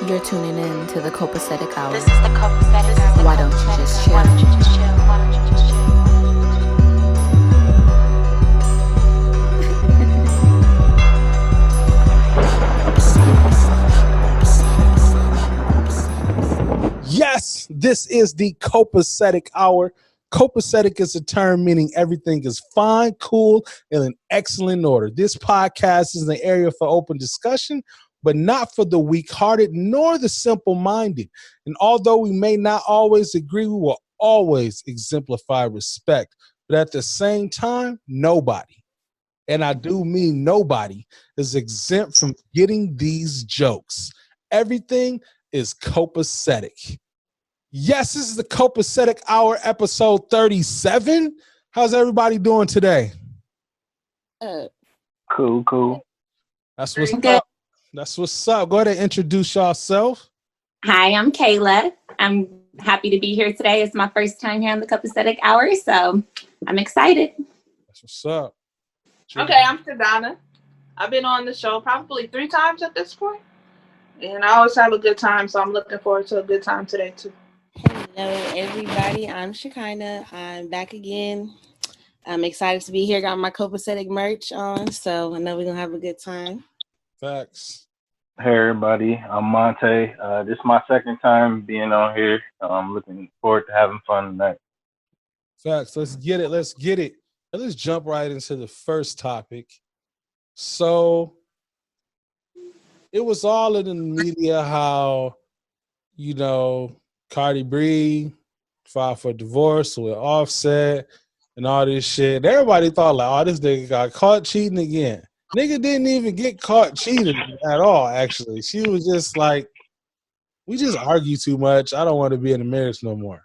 You're tuning in to the Copacetic Hour. This is the copacetic hour. Why don't you just chill? Why don't you just chill? Why don't you just chill? Yes, this is the copacetic hour. Copacetic is a term meaning everything is fine, cool, and in excellent order. This podcast is an area for open discussion, but not for the weak-hearted nor the simple-minded. And although we may not always agree, we will always exemplify respect. But at the same time, nobody, and I do mean nobody, is exempt from getting these jokes. Everything is copacetic. Yes, this is the Copacetic Hour, episode 37. How's everybody doing today? Cool. That's what's Good. up. That's what's up. Go ahead and introduce yourself. Hi, I'm Kayla. I'm happy to be here today. It's my first time here on the Copacetic Hour, so I'm excited. That's what's up. Okay, I'm Kadana. I've been on the show probably 3 times at this point, and I always have a good time, so I'm looking forward to a good time today, too. Hello, everybody. I'm Shekinah. I'm back again. I'm excited to be here. Got my Copacetic merch on, so I know we're going to have a good time. Facts. Hey everybody, I'm Monte. This is my second time being on here. I'm looking forward to having fun tonight. Facts. Let's get it. Let's jump right into the first topic. So it was all in the media how, Cardi B filed for divorce with Offset and all this shit. Everybody thought like, oh, this nigga got caught cheating again. Nigga didn't even get caught cheating at all, actually. She was just like, we just argue too much. I don't want to be in a marriage no more.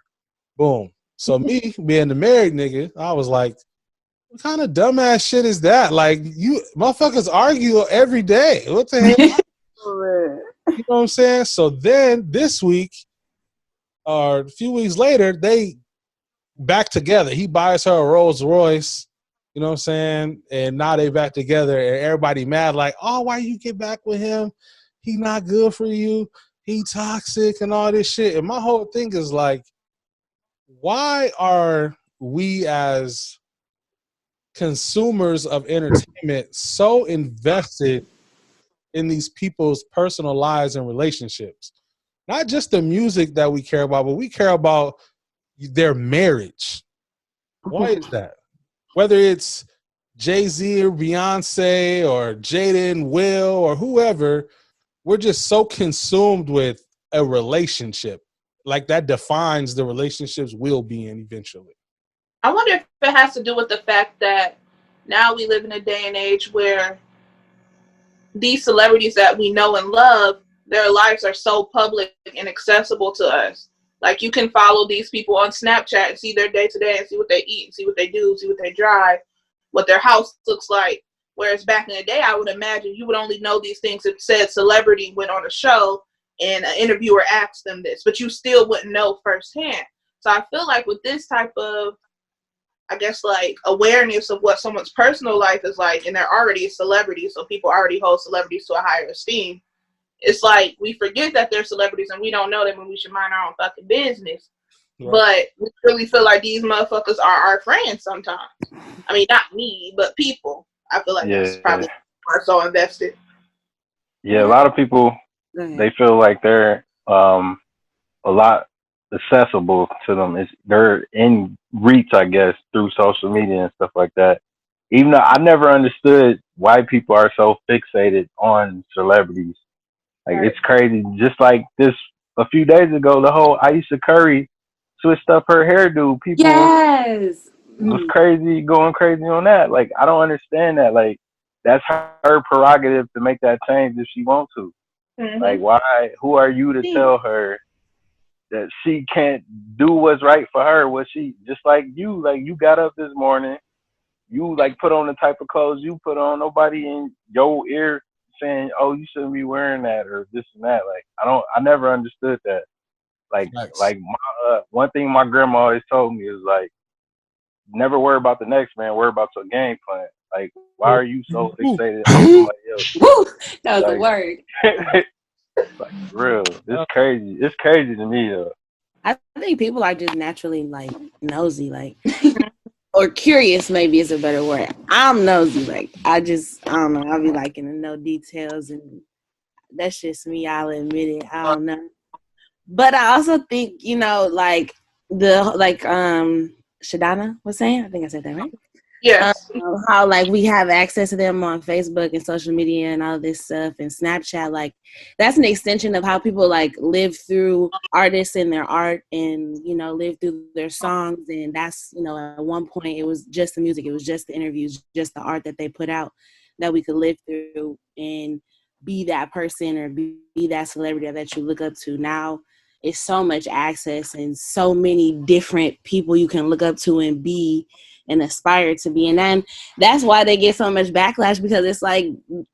Boom. So me being the married nigga, I was like, what kind of dumbass shit is that? Like, you motherfuckers argue every day. What the hell? You know what I'm saying? So then this week, or a few weeks later, they back together. He buys her a Rolls Royce, you know what I'm saying? And now they back together and everybody mad like, oh, why you get back with him? He not good for you. He toxic and all this shit. And my whole thing is like, why are we as consumers of entertainment so invested in these people's personal lives and relationships? Not just the music that we care about, but we care about their marriage. Why is that? Whether it's Jay-Z or Beyonce or Jaden, Will, or whoever, we're just so consumed with a relationship. Like that defines the relationships we'll be in eventually. I wonder if it has to do with the fact that now we live in a day and age where these celebrities that we know and love, their lives are so public and accessible to us. Like you can follow these people on Snapchat and see their day to day and see what they eat, and see what they do, see what they drive, what their house looks like. Whereas back in the day, I would imagine you would only know these things if said celebrity went on a show and an interviewer asked them this, but you still wouldn't know firsthand. So I feel like with this type of, I guess, like awareness of what someone's personal life is like, and they're already a celebrity, so people already hold celebrities to a higher esteem. It's like we forget that they're celebrities and we don't know them, and we should mind our own fucking business. Right. But we really feel like these motherfuckers are our friends sometimes. I mean, not me, but people. I feel like that's probably are so invested. Yeah, a lot of people, they feel like they're a lot accessible to them. They're in reach, I guess, through social media and stuff like that. Even though I never understood why people are so fixated on celebrities. Like, it's crazy. Just like this, a few days ago, the whole Aisha Curry switched up her hairdo. People was going crazy on that. Like, I don't understand that. Like, that's her prerogative to make that change if she wants to. Mm-hmm. Like, why? Who are you to tell her that she can't do what's right for her? What she, just like you got up this morning, you like put on the type of clothes you put on. Nobody in your ear saying, oh, you shouldn't be wearing that or this and that. Like, I never understood that. Like, nice. Like my, one thing my grandma always told me is like, never worry about the next man, worry about your game plan. Like, why are you so fixated on somebody else? Woo! That was like, a word. Like real. It's crazy. It's crazy to me though. I think people are just naturally like nosy, like or curious. Maybe is a better word. I'm nosy, like I don't know. I'll be liking to know details, and that's just me. I'll admit it. I don't know, but I also think like Shadana was saying. I think I said that right. Yes. How like we have access to them on Facebook and social media and all this stuff and Snapchat, like that's an extension of how people like live through artists and their art and live through their songs. And that's at one point it was just the music, it was just the interviews, just the art that they put out that we could live through and be that person or be that celebrity that you look up to. Now it's so much access and so many different people you can look up to and be and aspire to be. And then that's why they get so much backlash, because it's like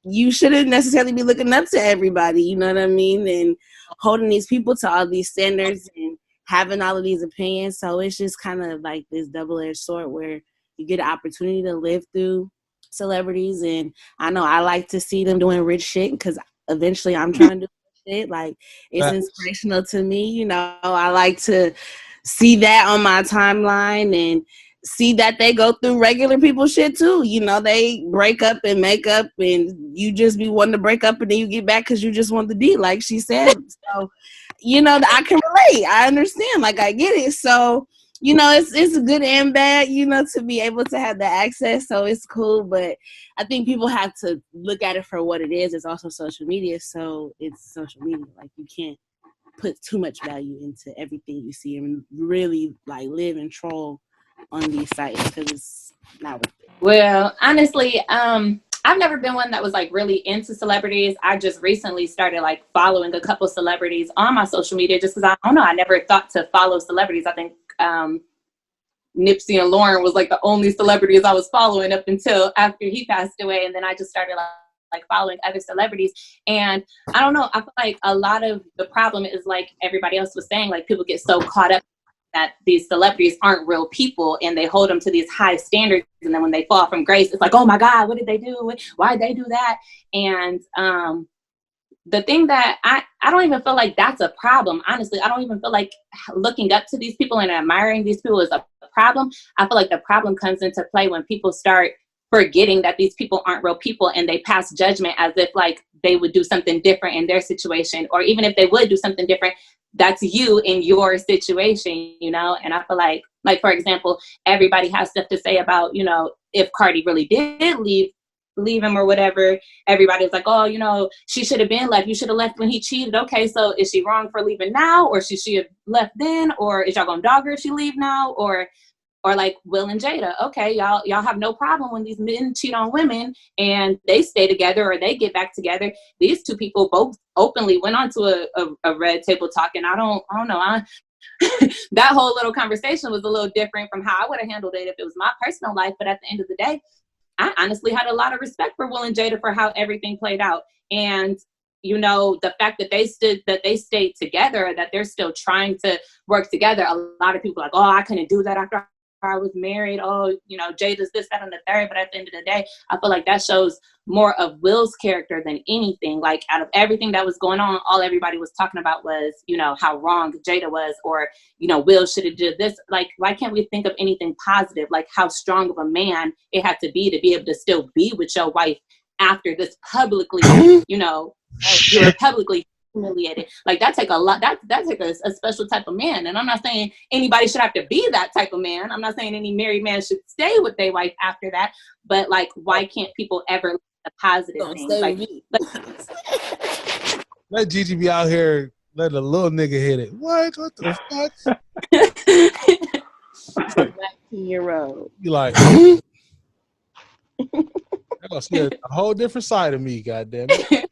you shouldn't necessarily be looking up to everybody, you know what I mean? And holding these people to all these standards and having all of these opinions. So it's just kind of like this double-edged sword where you get an opportunity to live through celebrities. And I know I like to see them doing rich shit because eventually I'm trying to do shit. Like it's inspirational to me. I like to see that on my timeline and see that they go through regular people shit too. They break up and make up and you just be wanting to break up and then you get back because you just want the D, like she said. So, I can relate. I understand. Like, I get it. So, it's good and bad, to be able to have the access. So it's cool. But I think people have to look at it for what it is. It's also social media. So it's social media. Like, you can't put too much value into everything you see and really, like, live and troll on these sites because it's not worth it. Well, honestly, I've never been one that was like really into celebrities. I just recently started like following a couple celebrities on my social media just because I don't know, I never thought to follow celebrities. I think Nipsey and Lauren was like the only celebrities I was following up until after he passed away, and then I just started like following other celebrities. And I don't know, I feel like a lot of the problem is like everybody else was saying, like people get so caught up that these celebrities aren't real people and they hold them to these high standards, and then when they fall from grace it's like, oh my god, what did they do, why did they do that? And the thing that I don't even feel like that's a problem, honestly. I don't even feel like looking up to these people and admiring these people is a problem. I feel like the problem comes into play when people start forgetting that these people aren't real people and they pass judgment as if like they would do something different in their situation, or even if they would do something different, that's you in your situation, And I feel like for example, everybody has stuff to say about, if Cardi really did leave him or whatever. Everybody was like, oh, she should have been left. You should have left when he cheated. Okay, so is she wrong for leaving now, or should she have left then, or is y'all gonna dog her if she leave now, or like Will and Jada? Okay, y'all have no problem when these men cheat on women and they stay together or they get back together. These two people both openly went on to a red table talk, and I don't know. That whole little conversation was a little different from how I would have handled it if it was my personal life. But at the end of the day, I honestly had a lot of respect for Will and Jada for how everything played out. And the fact that they stayed together, that they're still trying to work together. A lot of people are like, oh, I couldn't do that after I was married. Oh, Jada's this, that, and the third. But at the end of the day, I feel like that shows more of Will's character than anything. Like, out of everything that was going on, all everybody was talking about was, how wrong Jada was, or, Will should have did this. Like, why can't we think of anything positive? Like, how strong of a man it had to be able to still be with your wife after this publicly, you were publicly humiliated. Like, that take a lot. That take a special type of man. And I'm not saying anybody should have to be that type of man. I'm not saying any married man should stay with their wife after that. But like, why can't people ever the positive things? Let Gigi be out here, let a little nigga hit it. What the fuck? 19-year-old. You like? I gonna see a whole different side of me. Goddamn it.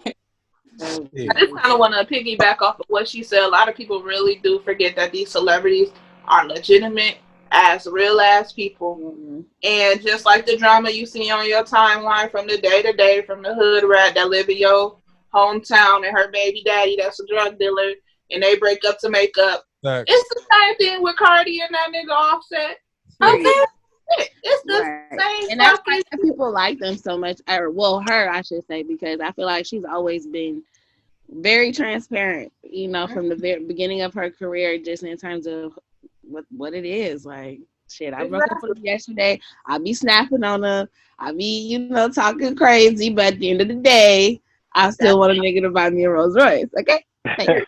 I just kind of want to piggyback off of what she said. A lot of people really do forget that these celebrities are legitimate as real ass people. Mm-hmm. And just like the drama you see on your timeline from the day to day, from the hood rat that live in your hometown and her baby daddy that's a drug dealer, and they break up to make up. Right. It's the same thing with Cardi and that nigga Offset. Okay. It's the same. And that's why people like them so much. Or, well, her, I should say, because I feel like she's always been very transparent, you know, from the very beginning of her career, just in terms of what it is. Like, shit, I broke up with her yesterday. I be snapping on her. I be, you know, talking crazy, but at the end of the day, I still want a nigga to buy me a Rolls Royce. Okay? Thank you.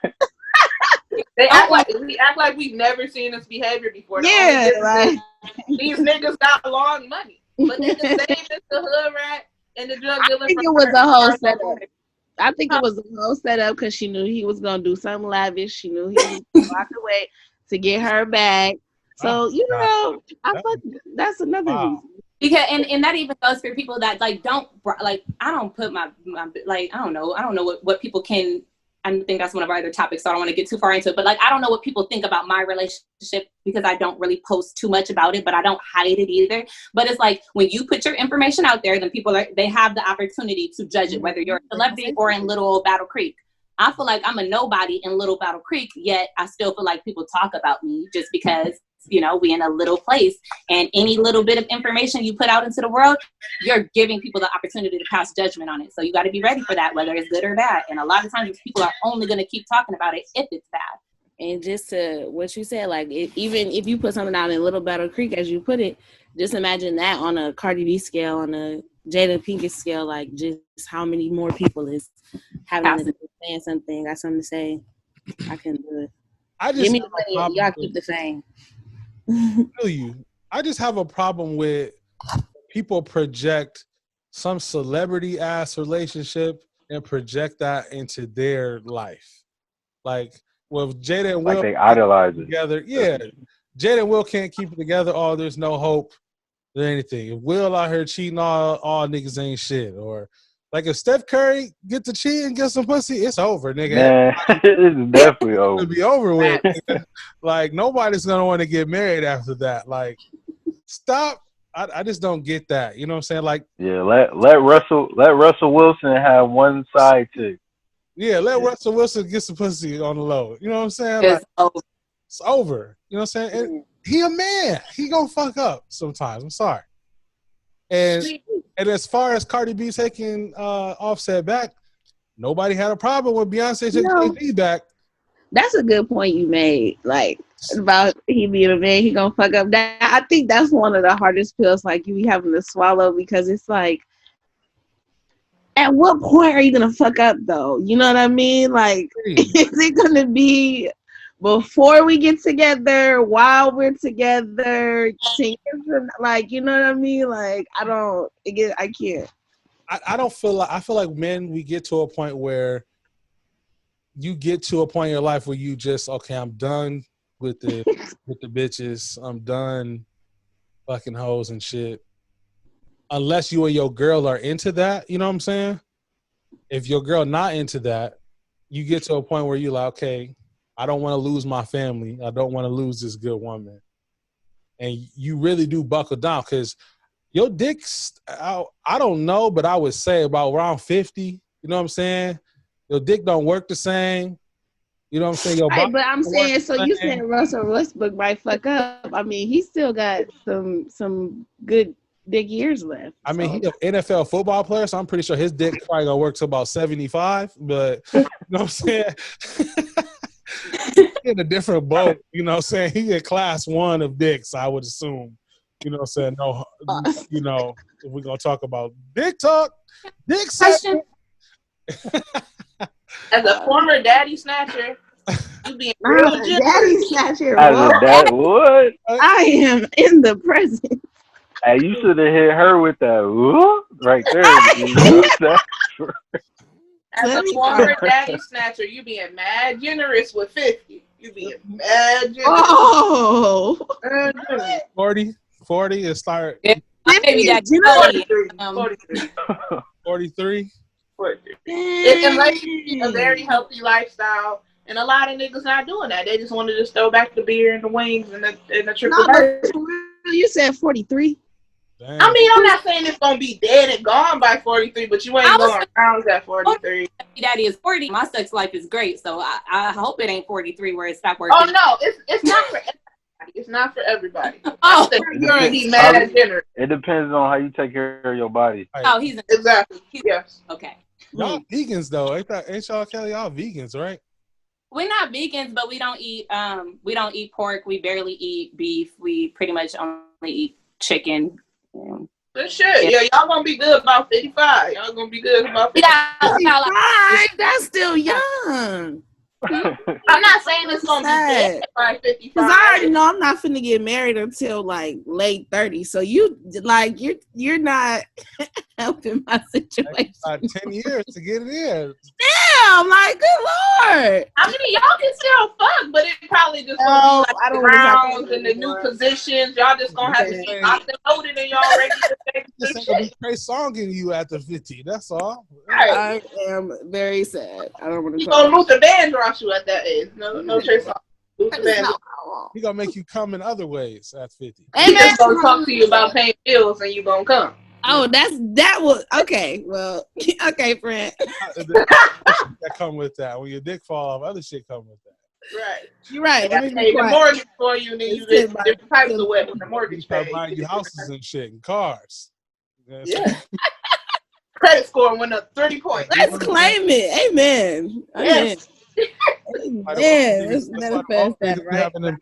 They act like we've never seen this behavior before. Yeah, like these niggas got long money, but they the same as the hood rat and the drug dealer. I think it was a whole setup. I think it was a whole setup because she knew he was gonna do something lavish. She knew he was gonna walk away to get her back. So you know, that's another reason. Because and that even goes for people that like don't like. I don't put my like I don't know what people can. I think that's one of our other topics, so I don't want to get too far into it. But like, I don't know what people think about my relationship because I don't really post too much about it, but I don't hide it either. But it's like when you put your information out there, then people they have the opportunity to judge it, whether you're a celebrity or in Little Old Battle Creek. I feel like I'm a nobody in Little Battle Creek, yet I still feel like people talk about me just because, you know, we in a little place, and any little bit of information you put out into the world, you're giving people the opportunity to pass judgment on it. So you got to be ready for that, whether it's good or bad. And a lot of times people are only going to keep talking about it if it's bad. And just to what you said, like even if you put something out in Little Battle Creek, as you put it, just imagine that on a Cardi B scale, on a Jada Pinkett scale, like just how many more people is having to saying something, got something to say. I can do it. Give me the money, y'all keep the fame. I just have a problem with people project some celebrity ass relationship and project that into their life. Like, well, if Jada and Will, like they idolize it together. Yeah, Jada and Will can't keep it together. Oh, there's no hope or anything. If Will out here cheating, all niggas ain't shit. Or like if Steph Curry get to cheat and get some pussy, it's over, nigga. Man, it's definitely over. It'll be over with. Like nobody's gonna want to get married after that. Like, stop. I just don't get that. You know what I'm saying? Like, yeah, let Russell Wilson have one side chick. Yeah, let Russell Wilson get some pussy on the low. You know what I'm saying? Like, it's over. You know what I'm saying? And he a man. He gonna fuck up sometimes. I'm sorry. And as far as Cardi B taking Offset back, nobody had a problem with Beyonce taking Jay-Z back. That's a good point you made. Like about he being a man, he gonna fuck up. That I think that's one of the hardest pills like you be having to swallow, because it's like, at what point are you gonna fuck up though? You know what I mean? Like, is it gonna be before we get together, while we're together, 10 years from, like, you know what I mean? Like, I can't. I don't feel like, I feel like men, we get to a point where you get to a point in your life where you just, okay, I'm done with the bitches. I'm done fucking hoes and shit. Unless you and your girl are into that, you know what I'm saying? If your girl not into that, you get to a point where you're like, okay, I don't want to lose my family. I don't want to lose this good woman. And you really do buckle down, because your dick's, I don't know, but I would say about around 50. You know what I'm saying? Your dick don't work the same. You know what I'm saying? Right, but I'm saying, so you saying Russell Westbrook might fuck up. I mean, he still got some good dick years left. I mean, he's an NFL football player, so I'm pretty sure his dick probably gonna work till about 75. But you know what I'm saying? He in a different boat. You know what I'm saying? He in class 1 of dicks, I would assume. You know what I'm saying? No, you know, if we're gonna talk about dick talk, dick section. As a former daddy snatcher, you being real daddy snatcher. As a dad, what? I am in the present. Hey, you should have hit her with that whoop right there. As a former daddy snatcher, you being mad generous with 50. You being mad generous. Oh, 40 and start. Yeah. Maybe that 43. Unless you keep a very healthy lifestyle, and a lot of niggas not doing that. They just want to just throw back the beer and the wings and the triple. You said 43. Damn. I mean, I'm not saying it's gonna be dead and gone by 43, but you ain't going around at 43. Daddy is 40. My sex life is great, so I hope it ain't 43 where it stopped working. Oh no, it's not for everybody. It's not for everybody. Oh, you're gonna be mad at dinner. It depends on how you take care of your body. Oh, he's exactly. Yes. Okay. Y'all vegans though, ain't y'all Kelly? Y'all vegans, right? We're not vegans, but we don't eat pork. We barely eat beef. We pretty much only eat chicken. Good shit. Yeah, y'all gonna be good about 55. Y'all gonna be good about 55. We got like, That's still young. I'm not saying it's gonna be dead by 55. Because I already know I'm not finna get married until like late 30s. So you're not helping my situation. About 10 years to get it in. Damn, like good lord. I mean, y'all can still fuck, but it probably just gonna be like I don't the wanna talk rounds about and the it new anymore. positions. Y'all just gonna have to be locked and loaded and y'all ready to take This the ain't gonna be shit. Trey songing you after 50. That's all. Right. I am very sad. I don't want to You talk gonna Luther Vandross you at that age. No Trey song. Luther That's Vandross. not what I want. He gonna make you come in other ways at 50. He just gonna talk to you about paying bills and you gonna come. Oh, that was okay. Well, okay, friend. That come with that. When your dick fall off, other shit come with that. Right. You're right. Yeah, Let me be pay the quiet. mortgage for you, and then you get different types of wet when the You mortgage start paid. buying you houses and shit and cars. Yeah. Credit score went up 30 points. Let's claim it. Amen. Yes. Amen. Let's manifest that, right? Having them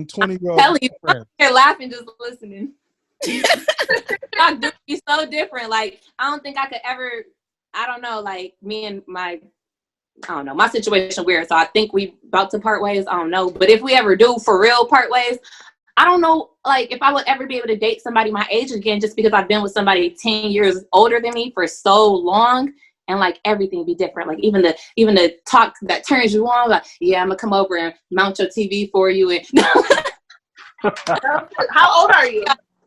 20-year-old Kelly, friends. you're laughing just listening. Y'all do be so different. Like, I don't think I could ever, I don't know, like me and my situation weird. So I think we about to part ways. I don't know. But if we ever do for real part ways, I don't know, like if I would ever be able to date somebody my age again, just because I've been with somebody 10 years older than me for so long, and like everything be different. Like even the talk that turns you on, like, yeah, I'm gonna come over and mount your TV for you. And How old are you?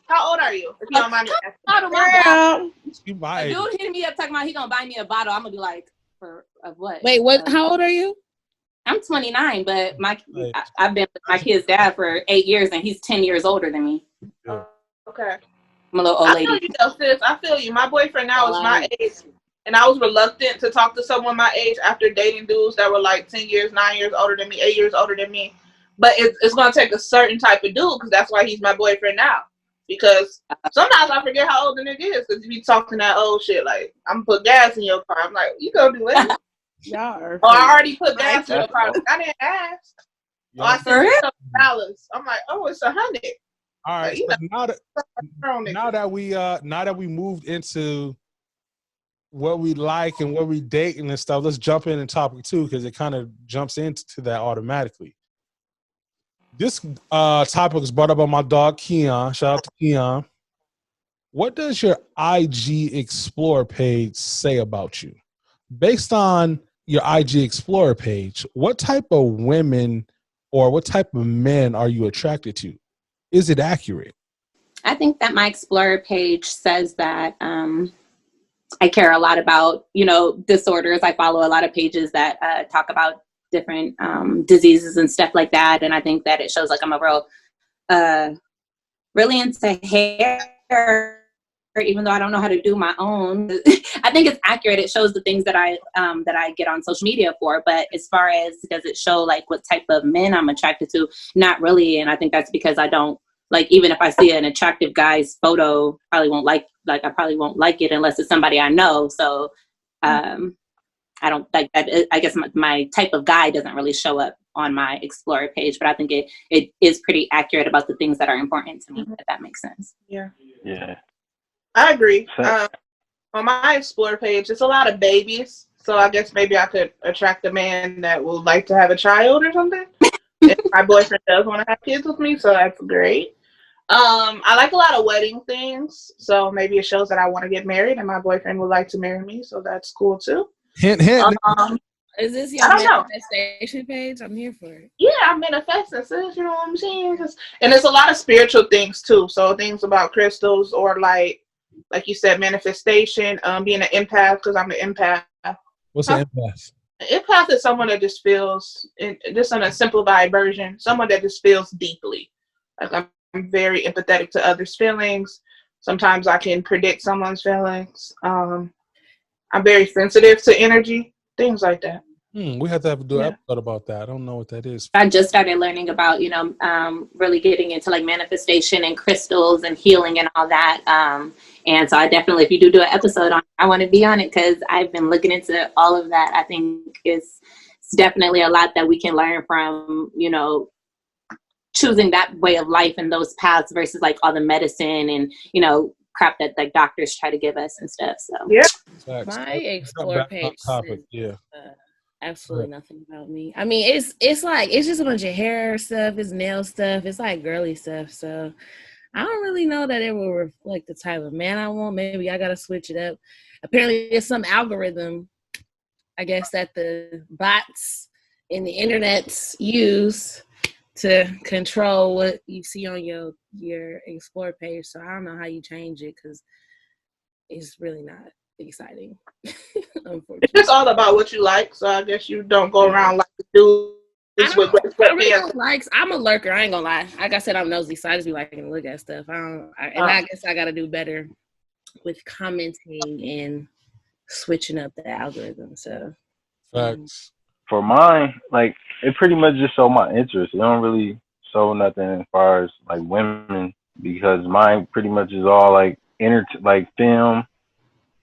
How old are you? If you don't mind me asking. Girl. You my a age. dude hitting me up talking about he gonna buy me a bottle. I'm gonna be like, of what? Wait, what? How old are you? I'm 29, but I've been with my kid's dad for 8 years, and he's 10 years older than me. Yeah. Okay. I'm a little old I feel lady. you though, sis. I feel you. My boyfriend now is my age, and I was reluctant to talk to someone my age after dating dudes that were like 10 years, 9 years older than me, 8 years older than me. But it's gonna take a certain type of dude, because that's why he's my boyfriend now. Because sometimes I forget how old the nigga is, because you be talking that old shit like, I'm gonna put gas in your car. I'm like, you gonna do it? Y'all are. Oh, I already put gas in your car. I didn't ask. Yeah. Oh, I said $100. I'm like, oh, it's $100. All right. Like, So now that we moved into what we like and what we dating and stuff, let's jump in topic 2, because it kind of jumps into that automatically. This topic was brought up by my dog Keon. Shout out to Keon. What does your IG Explorer page say about you? Based on your IG Explorer page, what type of women or what type of men are you attracted to? Is it accurate? I think that my Explorer page says that I care a lot about, disorders. I follow a lot of pages that talk about different diseases and stuff like that. And I think that it shows like I'm a really into hair, even though I don't know how to do my own. I think it's accurate. It shows the things that I get on social media for. But as far as does it show like what type of men I'm attracted to? Not really. And I think that's because I don't, like, even if I see an attractive guy's photo, I probably won't like it unless it's somebody I know. So I don't like that. I guess my type of guy doesn't really show up on my Explorer page, but I think it is pretty accurate about the things that are important to me, if that makes sense. Yeah. Yeah. I agree. On my Explorer page, it's a lot of babies. So I guess maybe I could attract a man that would like to have a child or something. If my boyfriend does want to have kids with me, so that's great. I like a lot of wedding things. So maybe it shows that I want to get married and my boyfriend would like to marry me. So that's cool too. Hint. Is this your I don't know. manifestation page? I'm here for it. Yeah, I'm manifesting, sis, you know what I'm saying? And there's a lot of spiritual things too. So things about crystals or like you said, manifestation, being an empath, because I'm an empath. What's an empath? An empath is someone that just feels, just on a simplified version, someone that just feels deeply. Like I'm very empathetic to others' feelings. Sometimes I can predict someone's feelings. I'm very sensitive to energy, things like that. We have to do an Yeah. episode about that. I don't know what that is. I just started learning about, really getting into like manifestation and crystals and healing and all that. And so I definitely, if you do an episode on it, I want to be on it because I've been looking into all of that. I think it's definitely a lot that we can learn from, choosing that way of life and those paths versus like all the medicine and, crap that like doctors try to give us and stuff. So Yeah. Facts. My explore Back on page topic. says, Yeah. absolutely nothing about me. I mean, it's like it's just a bunch of hair stuff, it's nail stuff, it's like girly stuff. So I don't really know that it will reflect the type of man I want. Maybe I gotta switch it up. Apparently, there's some algorithm, I guess, that the bots in the internet use to control what you see on your explore page. So I don't know how you change it because it's really not exciting. Unfortunately, It's just all about what you like. So I guess you don't go around like the dudes with great I really sweatpants. don't like. I'm a lurker. I ain't gonna lie. Like I said, I'm nosy, so I just be liking to look at stuff. I guess I gotta do better with commenting and switching up the algorithm. So Facts. For mine, like it pretty much just show my interest. It don't really show nothing as far as like women because mine pretty much is all like like film,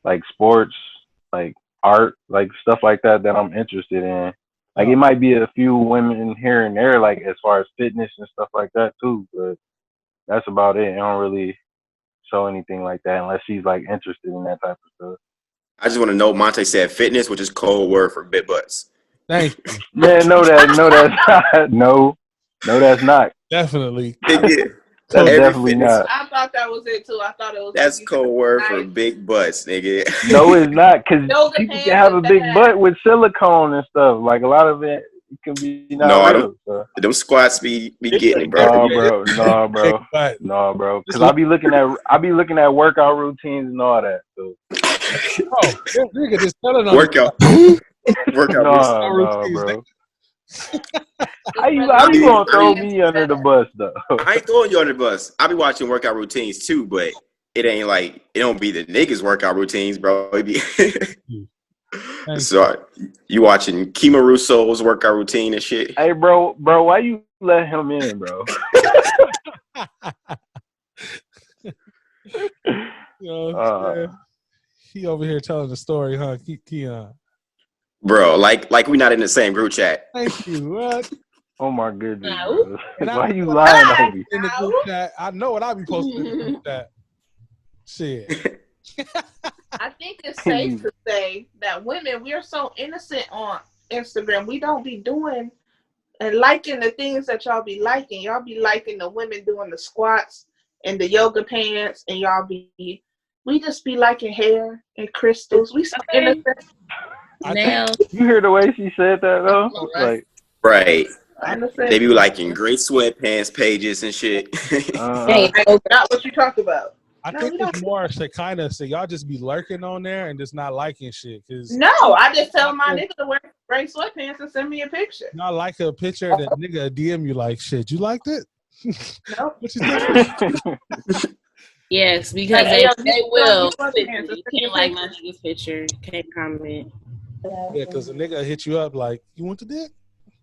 like sports, like art, like stuff like that I'm interested in. Like it might be a few women here and there, like as far as fitness and stuff like that too, but that's about it. I don't really show anything like that unless she's like interested in that type of stuff. I just want to know Monte said fitness, which is code word for big butts. Thank you. Man, no, that's not. No, that's not. Definitely. Yeah. That's Every definitely fitness- not. I thought that was it too. I thought it was. That's like, code word for nice. big butts, nigga. No, it's not because Yoga people pants can have a with big that. butt with silicone and stuff. Like a lot of it can be not No, I real. don't- So. Them squats be getting it, bro. No, bro. But No, bro. Because I be looking at workout routines and all that. So. this nigga just telling on Workout. Workout. No, routines, bro. How you gonna throw me under the bus though? I ain't throwing you under the bus. I be watching workout routines too, but it ain't like it don't be the niggas workout routines, bro. It be so you watching Kima Russo's workout routine and shit. Hey, bro, why you let him in, bro? He over here telling the story, huh? Keon. Bro, like we not in the same group chat. Thank you. What? Oh my goodness. No. Bro. Why you lying on me? In the group chat, I know what I be posting in the group chat. Shit. I think it's safe to say that women, we are so innocent on Instagram. We don't be doing and liking the things that y'all be liking. Y'all be liking the women doing the squats and the yoga pants, and we just be liking hair and crystals. We so innocent. now You hear the way she said that though? Like, Right. Innocent. They be liking great sweatpants pages and shit. Hey, not what you talk about. I No, think we don't. it's more to kind of say y'all just be lurking on there and just not liking shit. Cause No, I just tell my nigga to wear gray sweatpants and send me a picture. not like a picture that nigga DM you like shit. You liked it? No. What you think? yes, because Like, hey, they will. you You can't like my nigga's picture. Can't comment. Yeah, because a nigga hit you up like, you want the dick?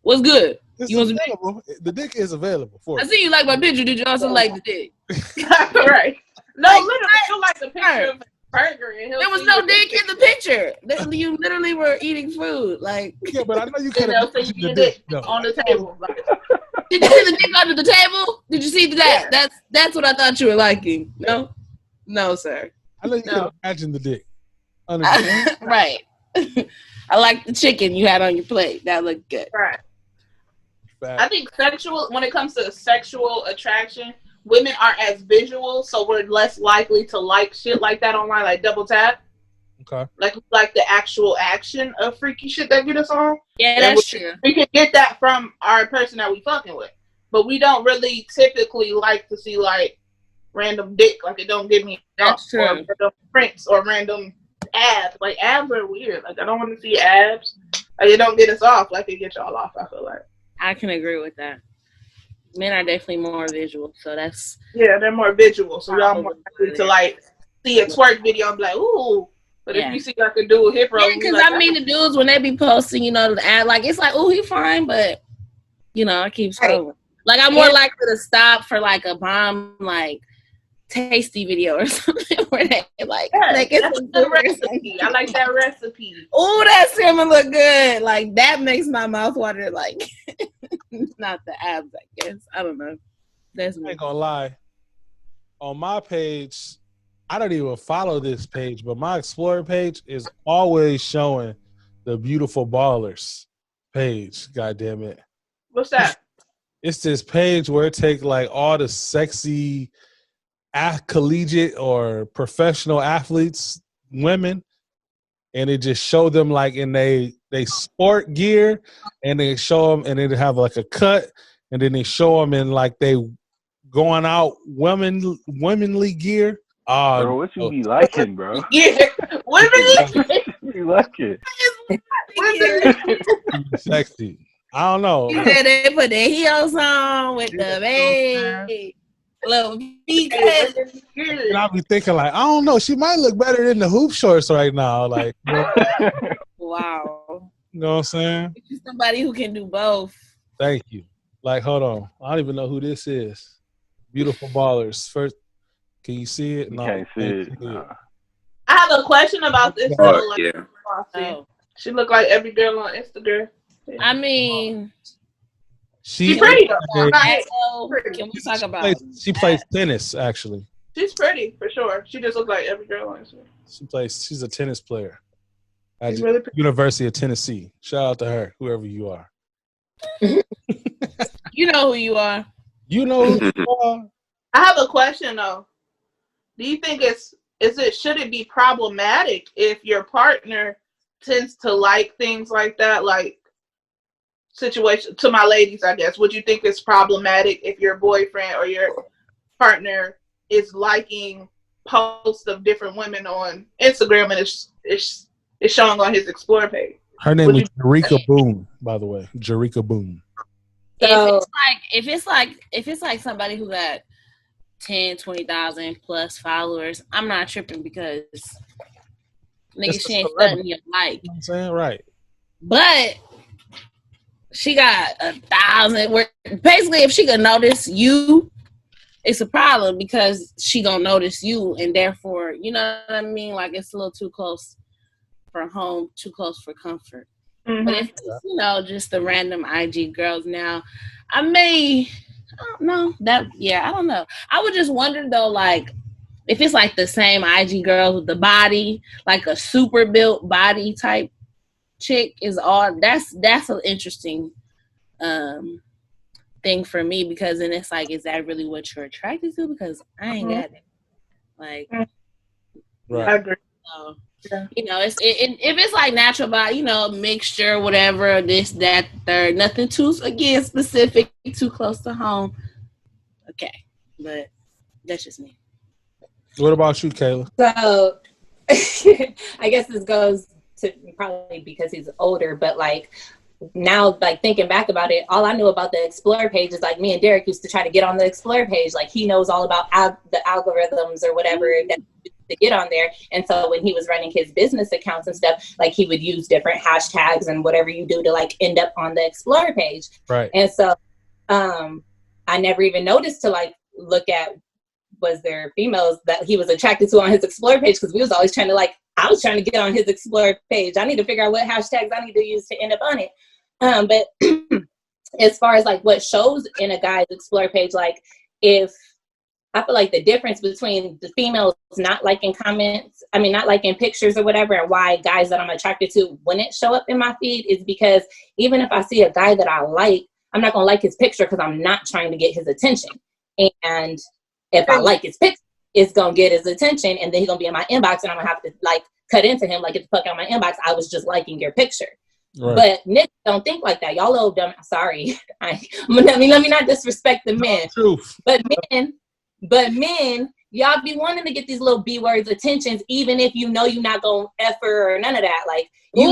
What's good? It's You want some available. The dick is available for I you. see you like my picture. Did you also like the dick? Right. No, literally, you like the picture of a burger. And There was no dick in the picture. You literally were eating food. Like, Yeah, but I know you You could know, have so you mentioned get the dick. it No. on the table. Like, did you see the dick under the table? Did you see that? That's what I thought you were liking. No, sir. I know you could No. have imagined the dick. Under the Right. I like the chicken you had on your plate. That looked good. right. fact. I think when it comes to sexual attraction, women are as visual, so we're less likely to like shit like that online, like double tap. Okay. Like the actual action of freaky shit that get us on. Yeah, And that's true. We can get that from our person that we fucking with, but we don't really typically like to see like random dick. Like it don't give me That's off, true. or random prints or random abs. Like abs are weird. Like I don't want to see abs. Like it don't get us off. Like it gets y'all off. I feel like. I can agree with that. Men are definitely more visual, so that's Yeah, they're more visual, so y'all more likely to like see a twerk video and be like, ooh, But Yeah. if you see like a dude hip roll, Yeah, because I mean the dudes when they be posting, the ad, like it's like, oh, he fine, but I keep scrolling. Like I'm more likely to stop for like a bomb like tasty video or something where they like that's a good recipe. I like that recipe. Oh, that salmon look good. Like that makes my mouth water. Like not the abs, I guess. I don't know. That's I me. ain't gonna lie. On my page, I don't even follow this page, but my Explorer page is always showing the Beautiful Ballers page. God damn it. What's that? It's this page where it take like all the sexy collegiate or professional athletes, women, and it just show them like in they sport gear, and they show them, and they have like a cut, and then they show them in like they going out womanly gear. Bro, what you be liking, bro? Yeah, women. You like it? Sexy. I don't know. You said they put their heels on with the baby. Little feet. And I'll be thinking like, I don't know, she might look better in the hoop shorts right now. Like, Wow. you know what I'm saying? Somebody who can do both. Thank you. Like, hold on. I don't even know who this is. Beautiful Ballers. First, can you see it? No, Can't see it. I have a question about this. Oh, yeah. Oh. She look like every girl on Instagram. I mean, She's pretty though. Can we talk about she plays tennis, actually. She's pretty for sure. She just looks like every girl on Instagram. She's a tennis player at She's the really pretty. University of Tennessee. Shout out to her, whoever you are. You know who you are. You know who you are. I have a question though. Do you think should it be problematic if your partner tends to like things like that, like situation to my ladies, I guess? Would you think it's problematic if your boyfriend or your partner is liking posts of different women on Instagram and it's showing on his Explore page? Her name is Jerika Boom, by the way. Jerika Boom. So, if it's like somebody who got 10, 20,000 plus followers, I'm not tripping because nigga, she ain't studying your like. You know what I'm saying? Right. But she got 1,000. Basically, if she could notice you, it's a problem because she gonna notice you, and therefore, you know what I mean? Like it's a little too close for home, too close for comfort. Mm-hmm. But if it's, just the random IG girls now, I don't know. I don't know. I would just wonder though, like, if it's like the same IG girls with the body, like a super built body type chick is all that's an interesting thing for me, because then it's like, is that really what you're attracted to? Because I ain't got it. Like, right. I agree. So, if it's like natural body, mixture, whatever, this, that, third, nothing too, again, specific, too close to home. Okay. But that's just me. What about you, Kayla? So I guess this goes to probably because he's older, but like now, like thinking back about it, all I knew about the Explore page is like me and Derek used to try to get on the Explore page. Like he knows all about the algorithms or whatever that to get on there. And so when he was running his business accounts and stuff, like he would use different hashtags and whatever you do to like end up on the Explore page. Right. And so I never even noticed to like look at was there females that he was attracted to on his Explore page, because we was always trying to I was trying to get on his Explore page. I need to figure out what hashtags I need to use to end up on it. But as far as like what shows in a guy's Explore page, like if I feel like the difference between the females not liking comments, not liking pictures or whatever, and why guys that I'm attracted to wouldn't show up in my feed is because even if I see a guy that I like, I'm not going to like his picture because I'm not trying to get his attention. And if I like his picture, it's going to get his attention, and then he's going to be in my inbox, and I'm going to have to cut into him, get the fuck out of my inbox. I was just liking your picture. Right. But niggas don't think like that. Y'all little dumb. Sorry. Let me not disrespect the men. But men, y'all be wanting to get these little B words attentions, even if you're not going to F her or none of that. Like, you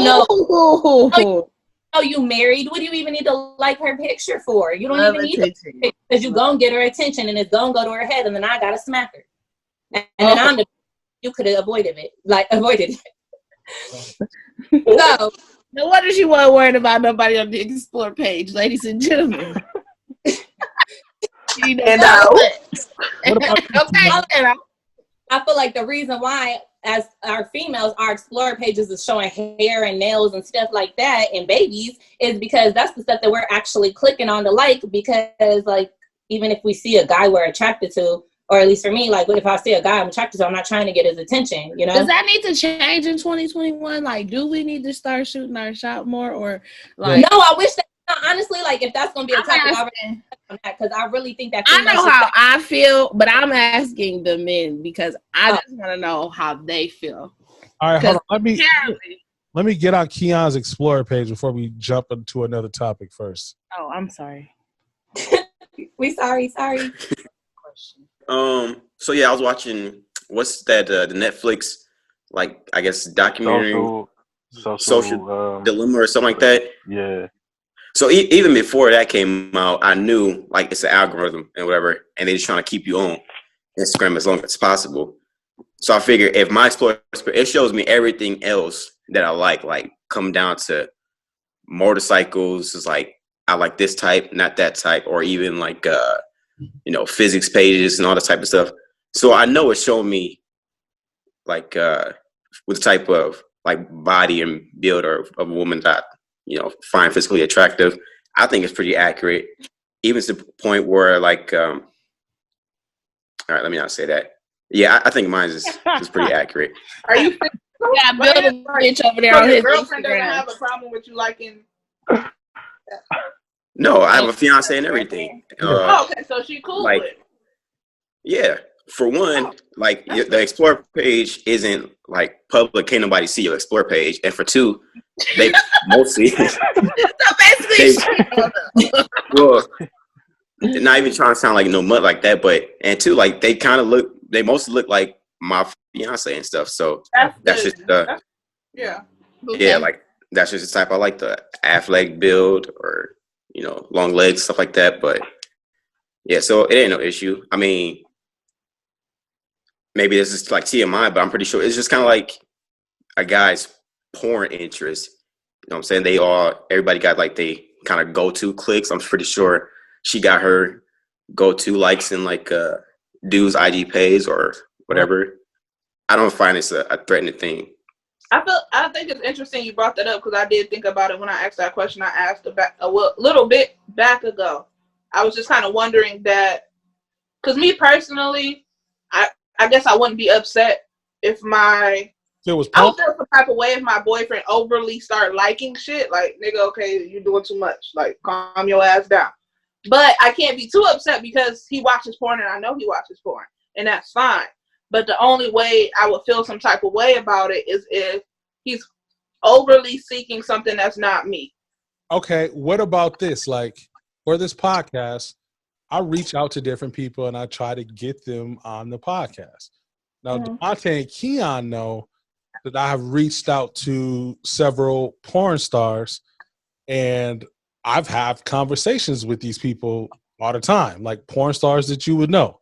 married. What do you even need to like her picture for? You don't even need it, because you're going to get her attention, and it's going to go to her head, and then I got to smack her. And then you could have avoided it. So No wonder she wasn't worried about nobody on the Explore page, ladies and gentlemen. You know. What about Okay, you know. I feel like the reason why, as our females, our Explorer pages is showing hair and nails and stuff like that and babies is because that's the stuff that we're actually clicking on to like, because like even if we see a guy we're attracted to, or at least for me, like if I see a guy I'm attracted to, I'm not trying to get his attention, you know? Does that need to change in 2021? Like, do we need to start shooting our shot more, or like? No, I wish that. Honestly, like if that's gonna be a topic, because I really think that I know how I feel, but I'm asking the men because I just want to know how they feel. All right, hold on. Let me get on Keon's Explorer page before we jump into another topic first. Oh, I'm sorry. we sorry. So yeah, I was watching what's that the Netflix, like I guess documentary social dilemma or something like that. Yeah. So even before that came out, I knew like it's an algorithm and whatever, and they're just trying to keep you on Instagram as long as possible. So I figured if my Explorer, it shows me everything else that I like come down to motorcycles. It's like I like this type, not that type, or even like physics pages and all that type of stuff. So I know it's showing me like what type of like body and build of a woman that find physically attractive. I think it's pretty accurate, even to the point where like all right, let me not say that. Yeah, I think mine is pretty accurate. Are you? Yeah, build a bitch over there So on your his girlfriend doesn't Instagram. have a problem with you liking. No, I have a fiance and everything. Okay, so she cool like, with it. Yeah, for one, like the Explore page isn't like public. Can't nobody see your Explore page. And for two, they mostly So basically, well, not even trying to sound like no mud like that, but and two, like they mostly look like my fiance and stuff. So that's just yeah. Yeah, like that's just the type I like, the athletic build or long legs, stuff like that. But yeah, so it ain't no issue. I mean, maybe this is like TMI, but I'm pretty sure it's just kind of like a guy's porn interest. You know what I'm saying? Everybody got like they kind of go-to clicks. I'm pretty sure she got her go-to likes in like dude's IG page or whatever. I don't find it's a threatening thing. I think it's interesting you brought that up because I did think about it when I asked that question. I asked about a little bit back ago. I was just kind of wondering that, because me personally, I guess I wouldn't be upset if I would feel some type of way if my boyfriend overly start liking shit. Like, nigga, okay, you're doing too much. Like, calm your ass down. But I can't be too upset because he watches porn and I know he watches porn, and that's fine. But the only way I would feel some type of way about it is if he's overly seeking something that's not me. Okay, what about this? Like, for this podcast, I reach out to different people and I try to get them on the podcast. Now, Devontae and Keon know that I have reached out to several porn stars and I've had conversations with these people all the time, like porn stars that you would know.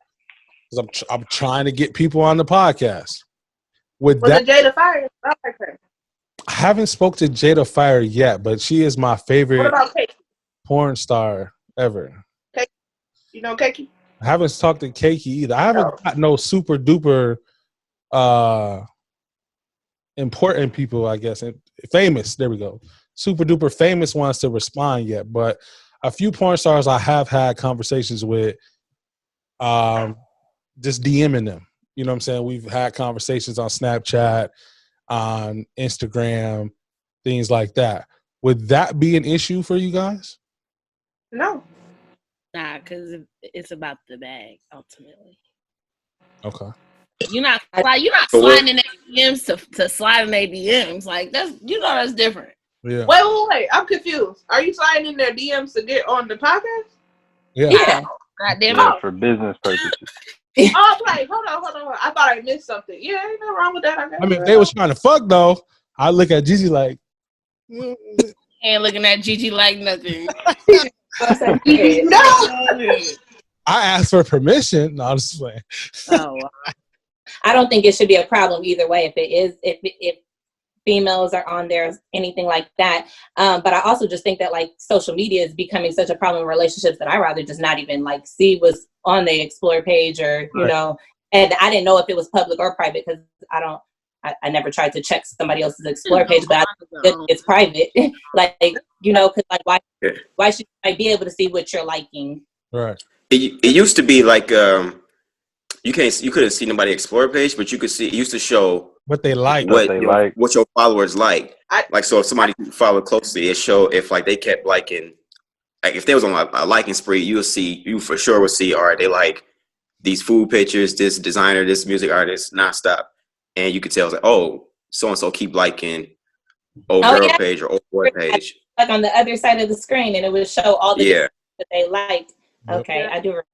Because I'm trying to get people on the podcast. With that, the Jada Fire, I like her. I haven't spoke to Jada Fire yet, but she is my favorite What about Kate? porn star ever. Kate? You know Keiki? I haven't talked to Keiki either. I haven't got no super duper important people, I guess, and famous. There we go. Super duper famous ones to respond yet, but a few porn stars I have had conversations with. Just DMing them. You know what I'm saying? We've had conversations on Snapchat, on Instagram, things like that. Would that be an issue for you guys? No. Nah, because it's about the bag ultimately. Okay. You're not sliding in their DMs to slide in their DMs. Like that's that's different. Yeah. Wait. I'm confused. Are you sliding in their DMs to get on the podcast? Yeah. Goddamn. For business purposes. Oh, like, hold on. I thought I missed something. Yeah, ain't nothing wrong with that. I mean, if they was trying to fuck though, I look at Gigi like. Ain't looking at Gigi like nothing. No. I asked for permission. No, I'm just playing. Oh, I don't think it should be a problem either way. If females are on there, anything like that. But I also just think that like social media is becoming such a problem in relationships that I rather just not even like see what's on the explore page or, you know, and I didn't know if it was public or private because I never tried to check somebody else's explore page, but it's private. Like, you know, cause like why should I be able to see what you're liking? Right. It used to be like, you couldn't see nobody explore page, but you could see, it used to show what they like, what your followers like. Like, so if somebody followed closely, it showed if like they kept liking, like if they was on a liking spree, you for sure would see, all right, they like these food pictures, this designer, this music artist, nonstop. And you could tell, like, oh, so-and-so keep liking old girl page or old boy page. Like on the other side of the screen, and it would show all the things that they liked. Okay, I do remember.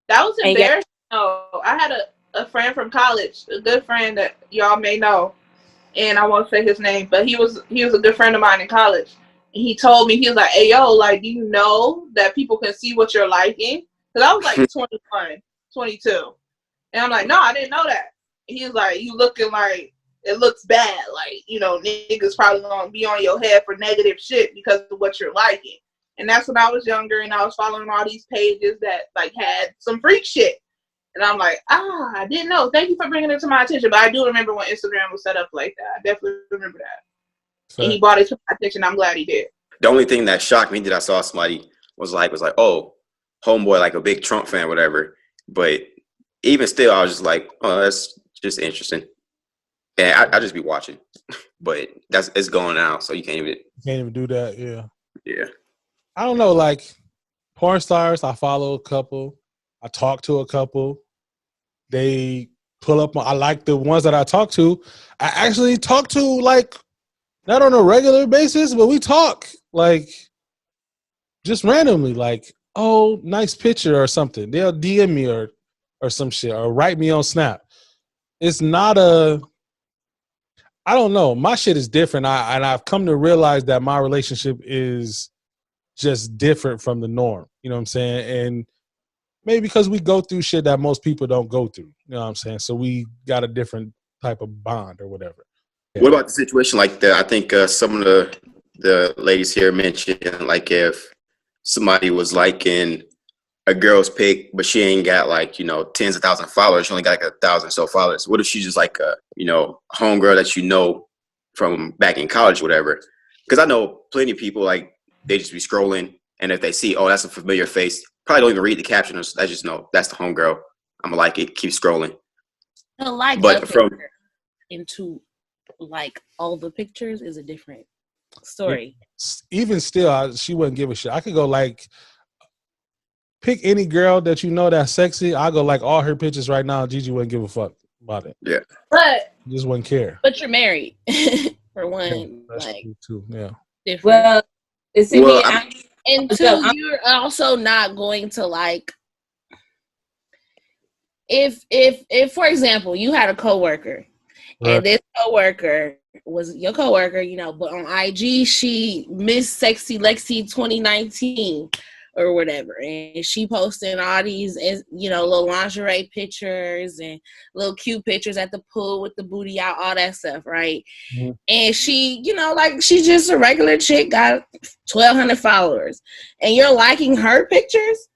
That was embarrassing. Oh, I had a friend from college, a good friend that y'all may know, and I won't say his name, but he was a good friend of mine in college. And he told me, he was like, hey, yo, like, do you know that people can see what you're liking? Because I was like 21, 22. And I'm like, no, I didn't know that. And he was like, you looking like it looks bad. Like, you know, niggas probably gonna be on your head for negative shit because of what you're liking. And that's when I was younger and I was following all these pages that like had some freak shit. And I'm like, I didn't know. Thank you for bringing it to my attention. But I do remember when Instagram was set up like that. I definitely remember that. So, and he brought it to my attention. I'm glad he did. The only thing that shocked me that I saw somebody was like, oh, homeboy, like a big Trump fan, whatever. But even still, I was just like, oh, that's just interesting. And I just be watching. But it's going out, so you can't even do that. Yeah. Yeah. I don't know, like porn stars, I follow a couple. I talk to a couple. They pull up. I like the ones that I talk to. I actually talk to, like, not on a regular basis, but we talk, like, just randomly, like, oh, nice picture or something. They'll DM me or some shit or write me on Snap. It's not I don't know. My shit is different. I've come to realize that my relationship is just different from the norm. You know what I'm saying? And maybe because we go through shit that most people don't go through. You know what I'm saying? So we got a different type of bond or whatever. Yeah. What about the situation like that? I think some of the ladies here mentioned, like, if somebody was liking a girl's pic, but she ain't got, like, you know, tens of thousands of followers. She only got like 1,000 or so followers. What if she's just like a, you know, homegirl that you know from back in college, whatever? Because I know plenty of people, like, they just be scrolling, and if they see, oh, that's a familiar face, probably don't even read the caption. I just know that's the homegirl. I'm gonna like it. Keep scrolling. Like, but from into like all the pictures is a different story. Even still, she wouldn't give a shit. I could go like pick any girl that you know that's sexy. I'll go like all her pictures right now. Gigi wouldn't give a fuck about it. Yeah, but just wouldn't care. But you're married for one. That's like too. Yeah. Different. Well, and two, you're also not going to like. If for example you had a coworker, right, and this coworker was your coworker, you know, but on IG she Miss Sexy Lexi 2019 or whatever, and she posting all these, you know, little lingerie pictures and little cute pictures at the pool with the booty out, all that stuff, right? Mm-hmm. And she, you know, like, she's just a regular chick, got 1,200 followers, and you're liking her pictures.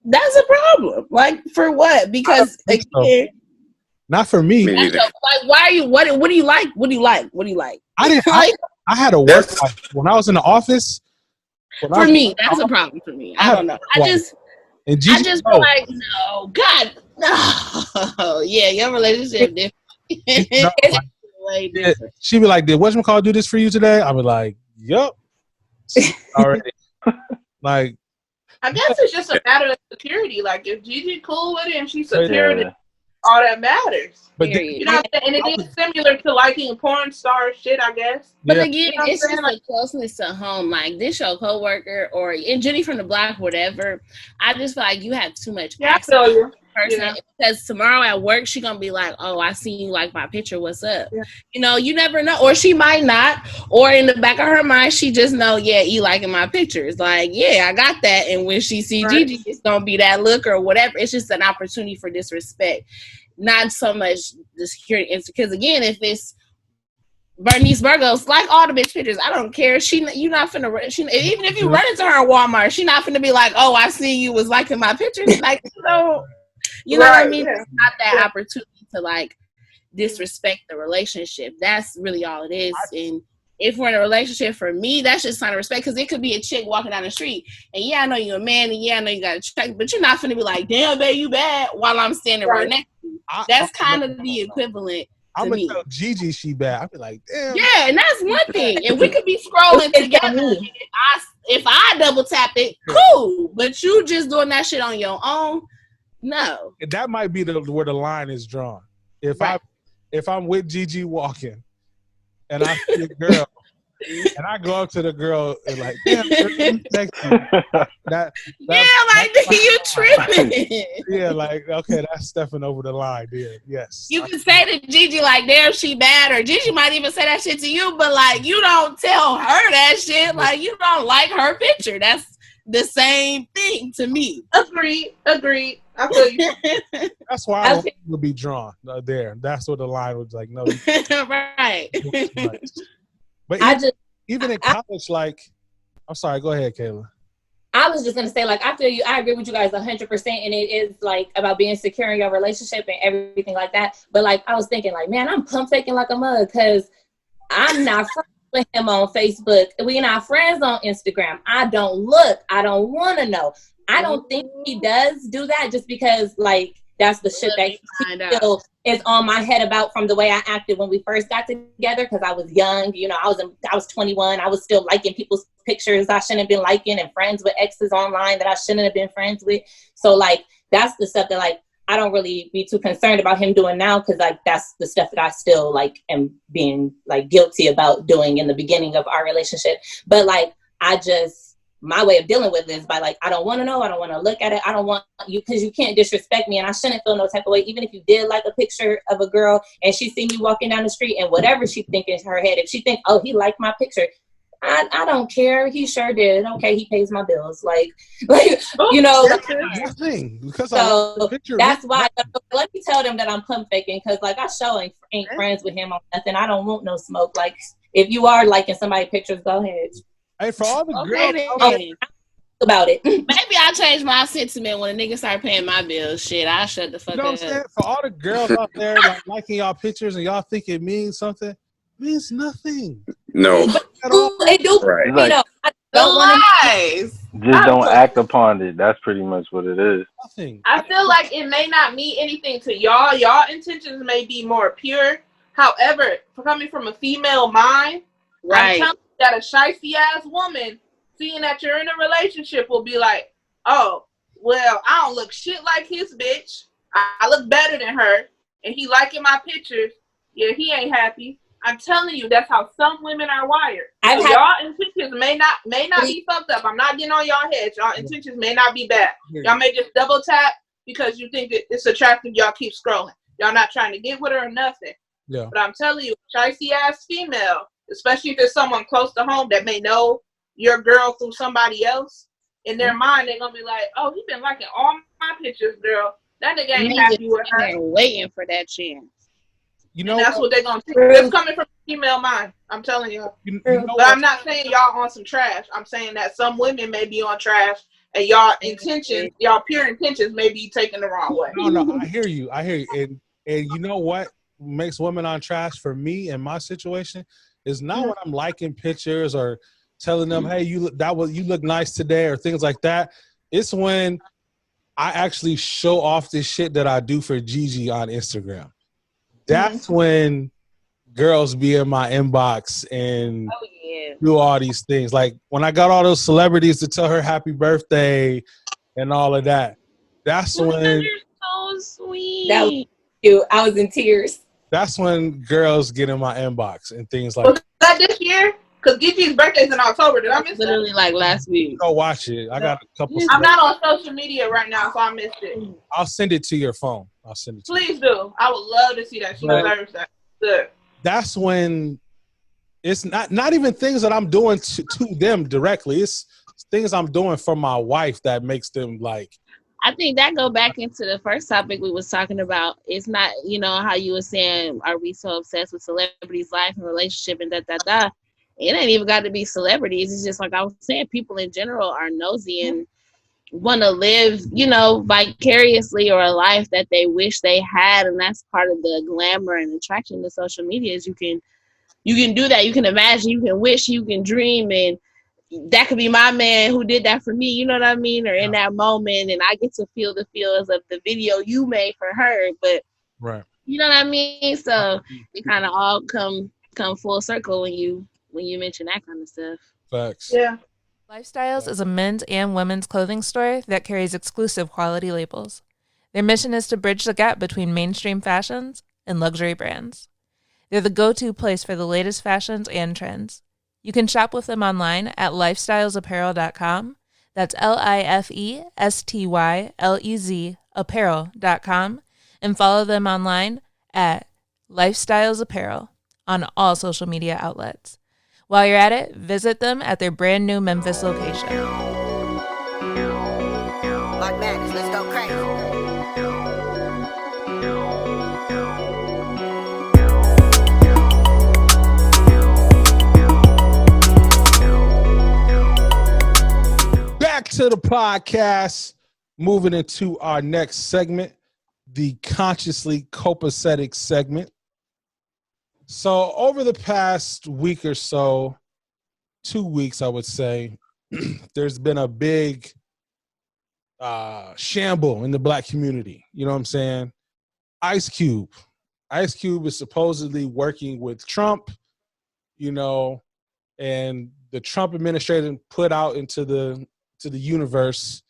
That's a problem. Like, for what? Because again, not for me. Like, why are you? What do you like? What do you like? What do you like? I didn't. I had a work life when I was in the office. For me, that's a problem for me. I don't know. I just feel like, no, God, no. Yeah, your relationship different. No, like, yeah, she be like, did whatchamacallit do this for you today? I be like, yup. Already. Like, I guess it's just a matter of security. Like, if Gigi cool with it and she's secure, all that matters. But you know what I'm saying? And it is similar to liking porn star shit, I guess. But again, it's just a closeness to home. Like, this your coworker and Jenny from the block, whatever. I just feel like you have too much access to the person. Because tomorrow at work, she gonna be like, oh, I seen you like my picture. What's up? Yeah. You know, you never know. Or she might not. Or in the back of her mind, she just know, yeah, you liking my pictures. Like, yeah, I got that. And when she see Gigi, it's gonna be that look or whatever. It's just an opportunity for disrespect. Not so much the security, because again, if it's Bernice Burgos, like all the bitch pictures. I don't care. You not finna. Even if you run into her in Walmart, she not finna be like, "Oh, I see you was liking my pictures." Like, you know what I mean? Yeah. It's not that opportunity to like disrespect the relationship. That's really all it is. And if we're in a relationship, for me, that's just sign of respect. Because it could be a chick walking down the street, and yeah, I know you're a man, and yeah, I know you got a check, but you're not finna be like, "Damn, babe, you bad," while I'm standing right next to you. That's kind of the equivalent. I'm gonna tell Gigi she bad. I'll be like, damn. Yeah, and that's one thing. And we could be scrolling together. If I double tap it, cool. But you just doing that shit on your own, no. That might be where the line is drawn. If I'm with Gigi walking, and I see a girl, and I go up to the girl and like, damn, you sexy. You tripping. Yeah, like, okay, that's stepping over the line, yeah, yes. You can say to Gigi, like, damn, she bad, or Gigi might even say that shit to you, but, like, you don't tell her that shit. Like, you don't like her picture. That's the same thing to me. Agreed. I feel you. That's why I would be drawn there. That's what the line was like, no. Right. But even in college, like, I'm sorry, go ahead, Kayla. I was just gonna say, like, I feel you. I agree with you guys 100%, and it is like about being secure in your relationship and everything like that. But like, I was thinking, like, man, I'm pump faking like a mug because I'm not friends with him on Facebook. We're not friends on Instagram. I don't look. I don't want to know. I don't think he does do that just because, like, that's the shit that he still is on my head about from the way I acted when we first got together because I was young. You know, I was 21. I was still liking people's pictures I shouldn't have been liking and friends with exes online that I shouldn't have been friends with. So, like, that's the stuff that, like, I don't really be too concerned about him doing now because, like, that's the stuff that I still, like, am being, like, guilty about doing in the beginning of our relationship. But, like, my way of dealing with it is by like, I don't want to know. I don't want to look at it. I don't want you because you can't disrespect me and I shouldn't feel no type of way. Even if you did like a picture of a girl and she see me walking down the street and whatever she think in her head, if she think, oh, he liked my picture, I don't care. He sure did. Okay, he pays my bills. Like you know. Nothing. Because so that's why. Let me tell them that I'm pump faking because like I sure ain't friends with him on nothing. I don't want no smoke. Like if you are liking somebody's pictures, go ahead. Hey, for all the girls about it. Maybe I'll change my sentiment when a nigga start paying my bills. Shit, I'll shut the fuck you know what I'm saying? For all the girls out there like, liking y'all pictures and y'all think it means something, it means nothing. No. They do. Right. You know, I don't want just don't act upon it. That's pretty much what it is. Nothing. I feel like it may not mean anything to y'all. Y'all intentions may be more pure. However, coming from a female mind, I'm telling you that a shifty ass woman seeing that you're in a relationship will be like, oh, well, I don't look shit like his bitch. I look better than her. And he liking my pictures. Yeah, he ain't happy. I'm telling you, that's how some women are wired. So y'all intentions may not be fucked up. I'm not getting on y'all heads. Y'all intentions may not be bad. Y'all may just double tap because you think that it's attractive. Y'all keep scrolling. Y'all not trying to get with her or nothing. Yeah. But I'm telling you, shifty ass female, especially if there's someone close to home that may know your girl through somebody else, in their mind, they're going to be like, oh, he been liking all my pictures, girl. That nigga ain't happy with her. They're waiting for that chance. You know, and that's what they're going to do. It's coming from a female mind. I'm telling you. But I'm not saying y'all on some trash. I'm saying that some women may be on trash and y'all intentions, y'all pure intentions may be taken the wrong way. No, I hear you. And you know what makes women on trash for me in my situation is not when I'm liking pictures or telling them, hey, you look nice today or things like that. It's when I actually show off this shit that I do for Gigi on Instagram. That's when girls be in my inbox and do all these things. Like when I got all those celebrities to tell her happy birthday and all of that. That's when you're so sweet. That was cute. I was in tears. That's when girls get in my inbox and things like that. Was that this year? Because Gigi's birthday's in October. Did I miss literally like last week. Go watch it. I got a couple. I'm not on social media right now, so I missed it. I'll send it to your phone. I'll send it to you. Please do. I would love to see that. She deserves that. Good. That's when it's not even things that I'm doing to them directly. It's things I'm doing for my wife that makes them like, I think that go back into the first topic we was talking about. It's not, how you were saying, are we so obsessed with celebrities' life and relationship and da. It ain't even got to be celebrities. It's just like I was saying, people in general are nosy and want to live, vicariously or a life that they wish they had, and that's part of the glamour and attraction to social media. Is you can do that. You can imagine, you can wish, you can dream, and that could be my man who did that for me, you know what I mean? Or in that moment, and I get to feel the feels of the video you made for her, but Right. you know what I mean? So it kind of all come full circle when you mention that kind of stuff. Facts. Yeah. Lifestyles is a men's and women's clothing store that carries exclusive quality labels. Their mission is to bridge the gap between mainstream fashions and luxury brands. They're the go-to place for the latest fashions and trends. You can shop with them online at lifestylesapparel.com. That's LIFESTYLEZ apparel.com. And follow them online at Lifestylesapparel on all social media outlets. While you're at it, visit them at their brand new Memphis location. Like madness, let's go crazy. Back to the podcast. Moving into our next segment, the consciously copacetic segment. So over the past week or so, 2 weeks, I would say, there's been a big shamble in the black community. You know what I'm saying? Ice Cube is supposedly working with Trump, and the Trump administration put out into the universe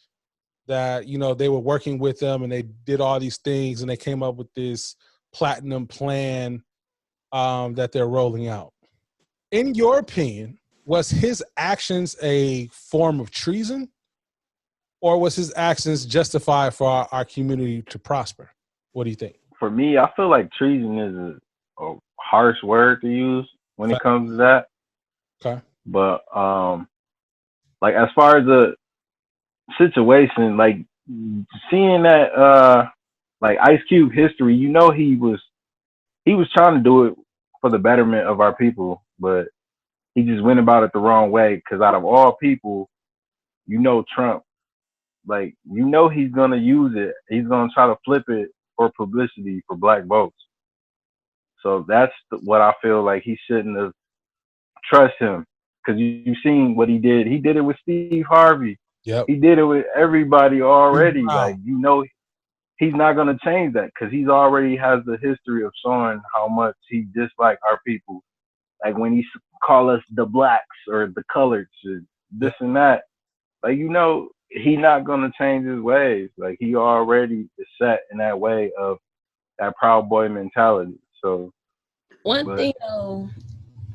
that, they were working with them and they did all these things and they came up with this platinum plan that they're rolling out. In your opinion, was his actions a form of treason, or was his actions justified for our community to prosper? What do you think? For me, I feel like treason is a harsh word to use when it comes to that. Okay. But like as far as the situation, like seeing that like Ice Cube history, he was trying to do it for the betterment of our people, but he just went about it the wrong way. Because out of all people, Trump, like, he's going to use it. He's going to try to flip it for publicity for black votes. So that's what I feel like he shouldn't have trust him. Because you've seen what he did. He did it with Steve Harvey. Yep. He did it with everybody already. Wow. Like, he's not going to change that because he's already has the history of showing how much he dislikes our people. Like when he call us the blacks or the coloreds, or this and that. Like, he's not going to change his ways. Like, he already is set in that way of that Proud Boy mentality. So one thing, though,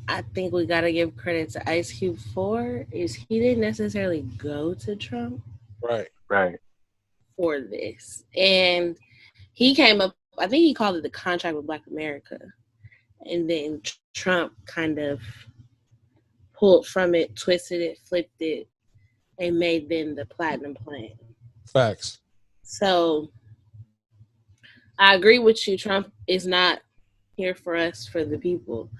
I think we got to give credit to Ice Cube for is he didn't necessarily go to Trump. Right. For this. And he came up, I think he called it the Contract with Black America. And then Trump kind of pulled from it, twisted it, flipped it, and made them the Platinum Plan. Facts. So I agree with you. Trump is not here for us, for the people.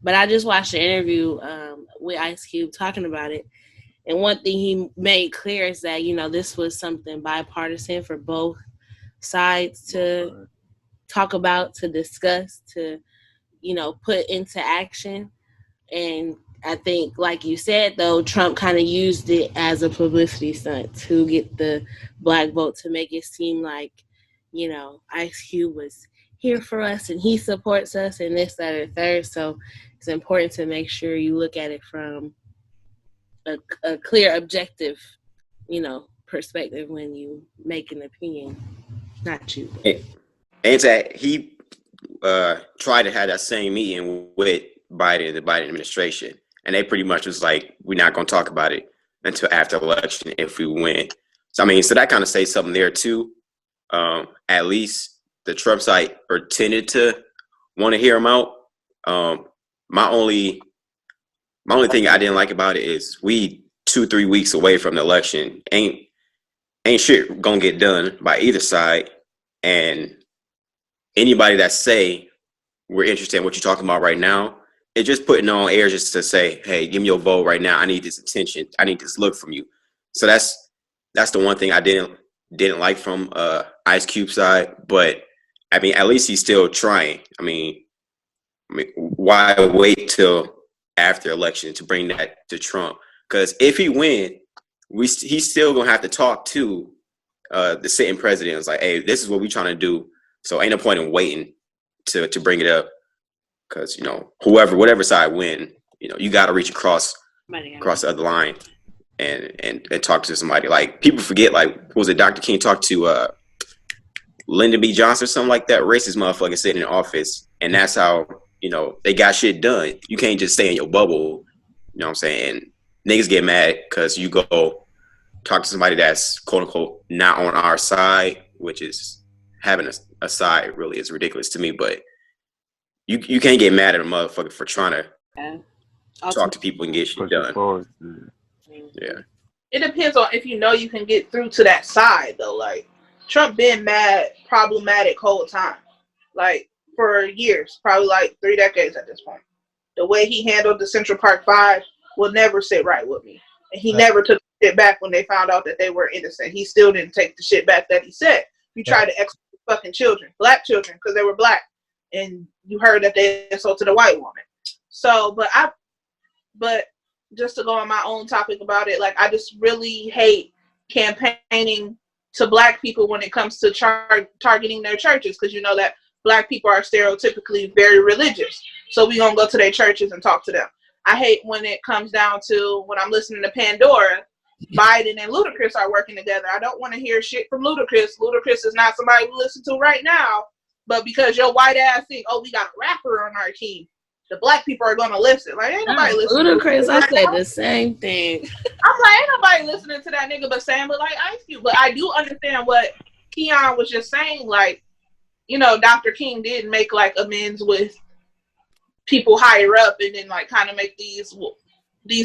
But I just watched an interview with Ice Cube talking about it. And one thing he made clear is that, this was something bipartisan for both sides to talk about, to discuss, to, put into action. And I think, like you said, though, Trump kind of used it as a publicity stunt to get the black vote, to make it seem like, Ice Cube was here for us and he supports us and this, that, or third. So it's important to make sure you look at it from a clear, objective, perspective when you make an opinion. Not you. And that he tried to have that same meeting with Biden, the Biden administration, and they pretty much was like, we're not going to talk about it until after the election if we win. So so that kind of says something there too. At least the Trump side pretended to want to hear him out. My only thing I didn't like about it is we 2-3 weeks away from the election. ain't shit gonna get done by either side. And anybody that say we're interested in what you're talking about right now, it's just putting on air just to say, hey, give me your vote right now. I need this attention. I need this look from you. So that's the one thing I didn't like from Ice Cube side. But I mean, at least he's still trying. I mean, why wait till after election to bring that to Trump? Because if he win, he's still gonna have to talk to the sitting president. It's like, hey, this is what we're trying to do. So ain't no point in waiting to bring it up. Because, you know, whatever side win, you know, you got to reach across the other line and talk to somebody. Like, people forget, like, what was it, Dr. King talked to Lyndon B. Johnson or something like that, racist motherfucker sitting in office. And that's how, you know, they got shit done. You can't just stay in your bubble. You know what I'm saying? And niggas get mad because you go talk to somebody that's, quote unquote, not on our side, which is having a side really is ridiculous to me. But you can't get mad at a motherfucker for trying to talk to people and get shit done. Yeah. It depends on if you know you can get through to that side though. Like, Trump been problematic whole time. Like, for years, probably like 3 decades at this point. The way he handled the Central Park Five will never sit right with me. And he never took it back when they found out that they were innocent. He still didn't take the shit back that he said. He tried to execute fucking children, black children, because they were black. And you heard that they assaulted a white woman. So, but just to go on my own topic about it, like, I just really hate campaigning to black people when it comes to targeting their churches, because you know that black people are stereotypically very religious. So we gonna go to their churches and talk to them. I hate when it comes down to when I'm listening to Pandora, Biden and Ludacris are working together. I don't want to hear shit from Ludacris. Ludacris is not somebody we listen to right now. But because your white ass think, oh, we got a rapper on our team, the black people are gonna listen. Like, ain't nobody listening. Ludacris, I said the same thing. I'm like, ain't nobody listening to that nigga but Sam, but like Ice Cube. But I do understand what Keon was just saying. Like, you know, Dr. King did make like amends with people higher up, and then like kind of make these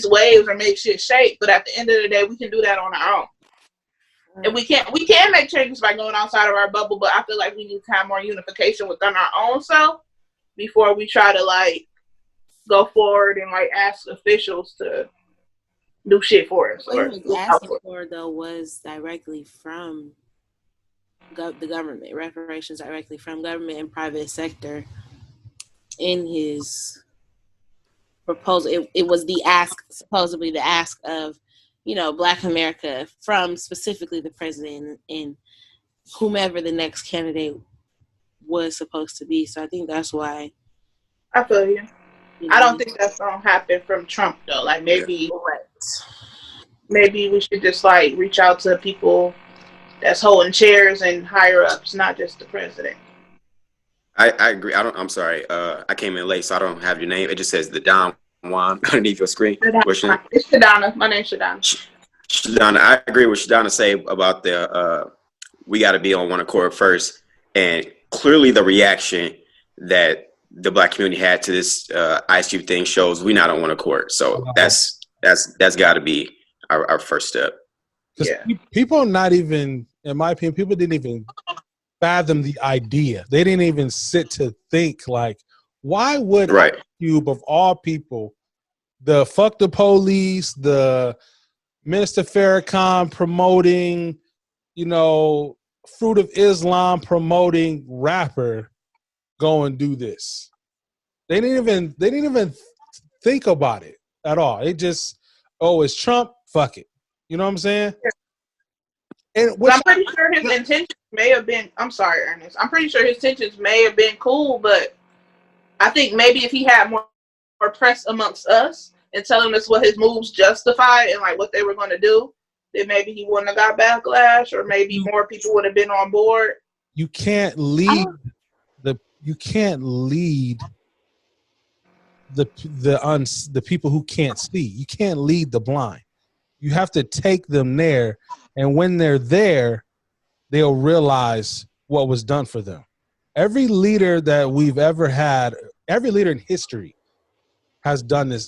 waves or make shit shake. But at the end of the day, we can do that on our own. And we can make changes by going outside of our bubble, but I feel like we need to have more unification within our own self before we try to like go forward and like ask officials to do shit for us. What he was asking for though was directly from the government, reparations directly from government and private sector. In his proposal, it was supposedly the ask of, you know, Black America from specifically the president and whomever the next candidate was supposed to be. So I think that's why. I feel you. I don't think that's gonna happen from Trump though. Like maybe we should just like reach out to people that's holding chairs and higher ups, not just the president. I agree. I'm sorry. I came in late, so I don't have your name. It just says the Don Juan underneath your screen. It's Shadana. My name's Shadana. Shadana, I agree with Shadana say about the we got to be on one accord first, and clearly the reaction that the Black community had to this Ice Cube thing shows we not on one accord. So that's got to be our first step. Yeah. People not even, in my opinion, people didn't even fathom the idea. They didn't even sit to think like, why would Ice Cube of all people, the fuck the police, the Minister Farrakhan promoting, you know, Fruit of Islam promoting rapper, go and do this? They didn't even think about it at all. It just, oh, it's Trump, fuck it. You know what I'm saying? And I'm pretty sure his intentions may have been, I'm sorry, Ernest. I'm pretty sure his intentions may have been cool, but I think maybe if he had more press amongst us and telling us what his moves justified and like what they were going to do, then maybe he wouldn't have got backlash, or maybe more people would have been on board. You can't lead the people who can't see. You can't lead the blind. You have to take them there, and when they're there, they'll realize what was done for them. Every leader that we've ever had, every leader in history has done this.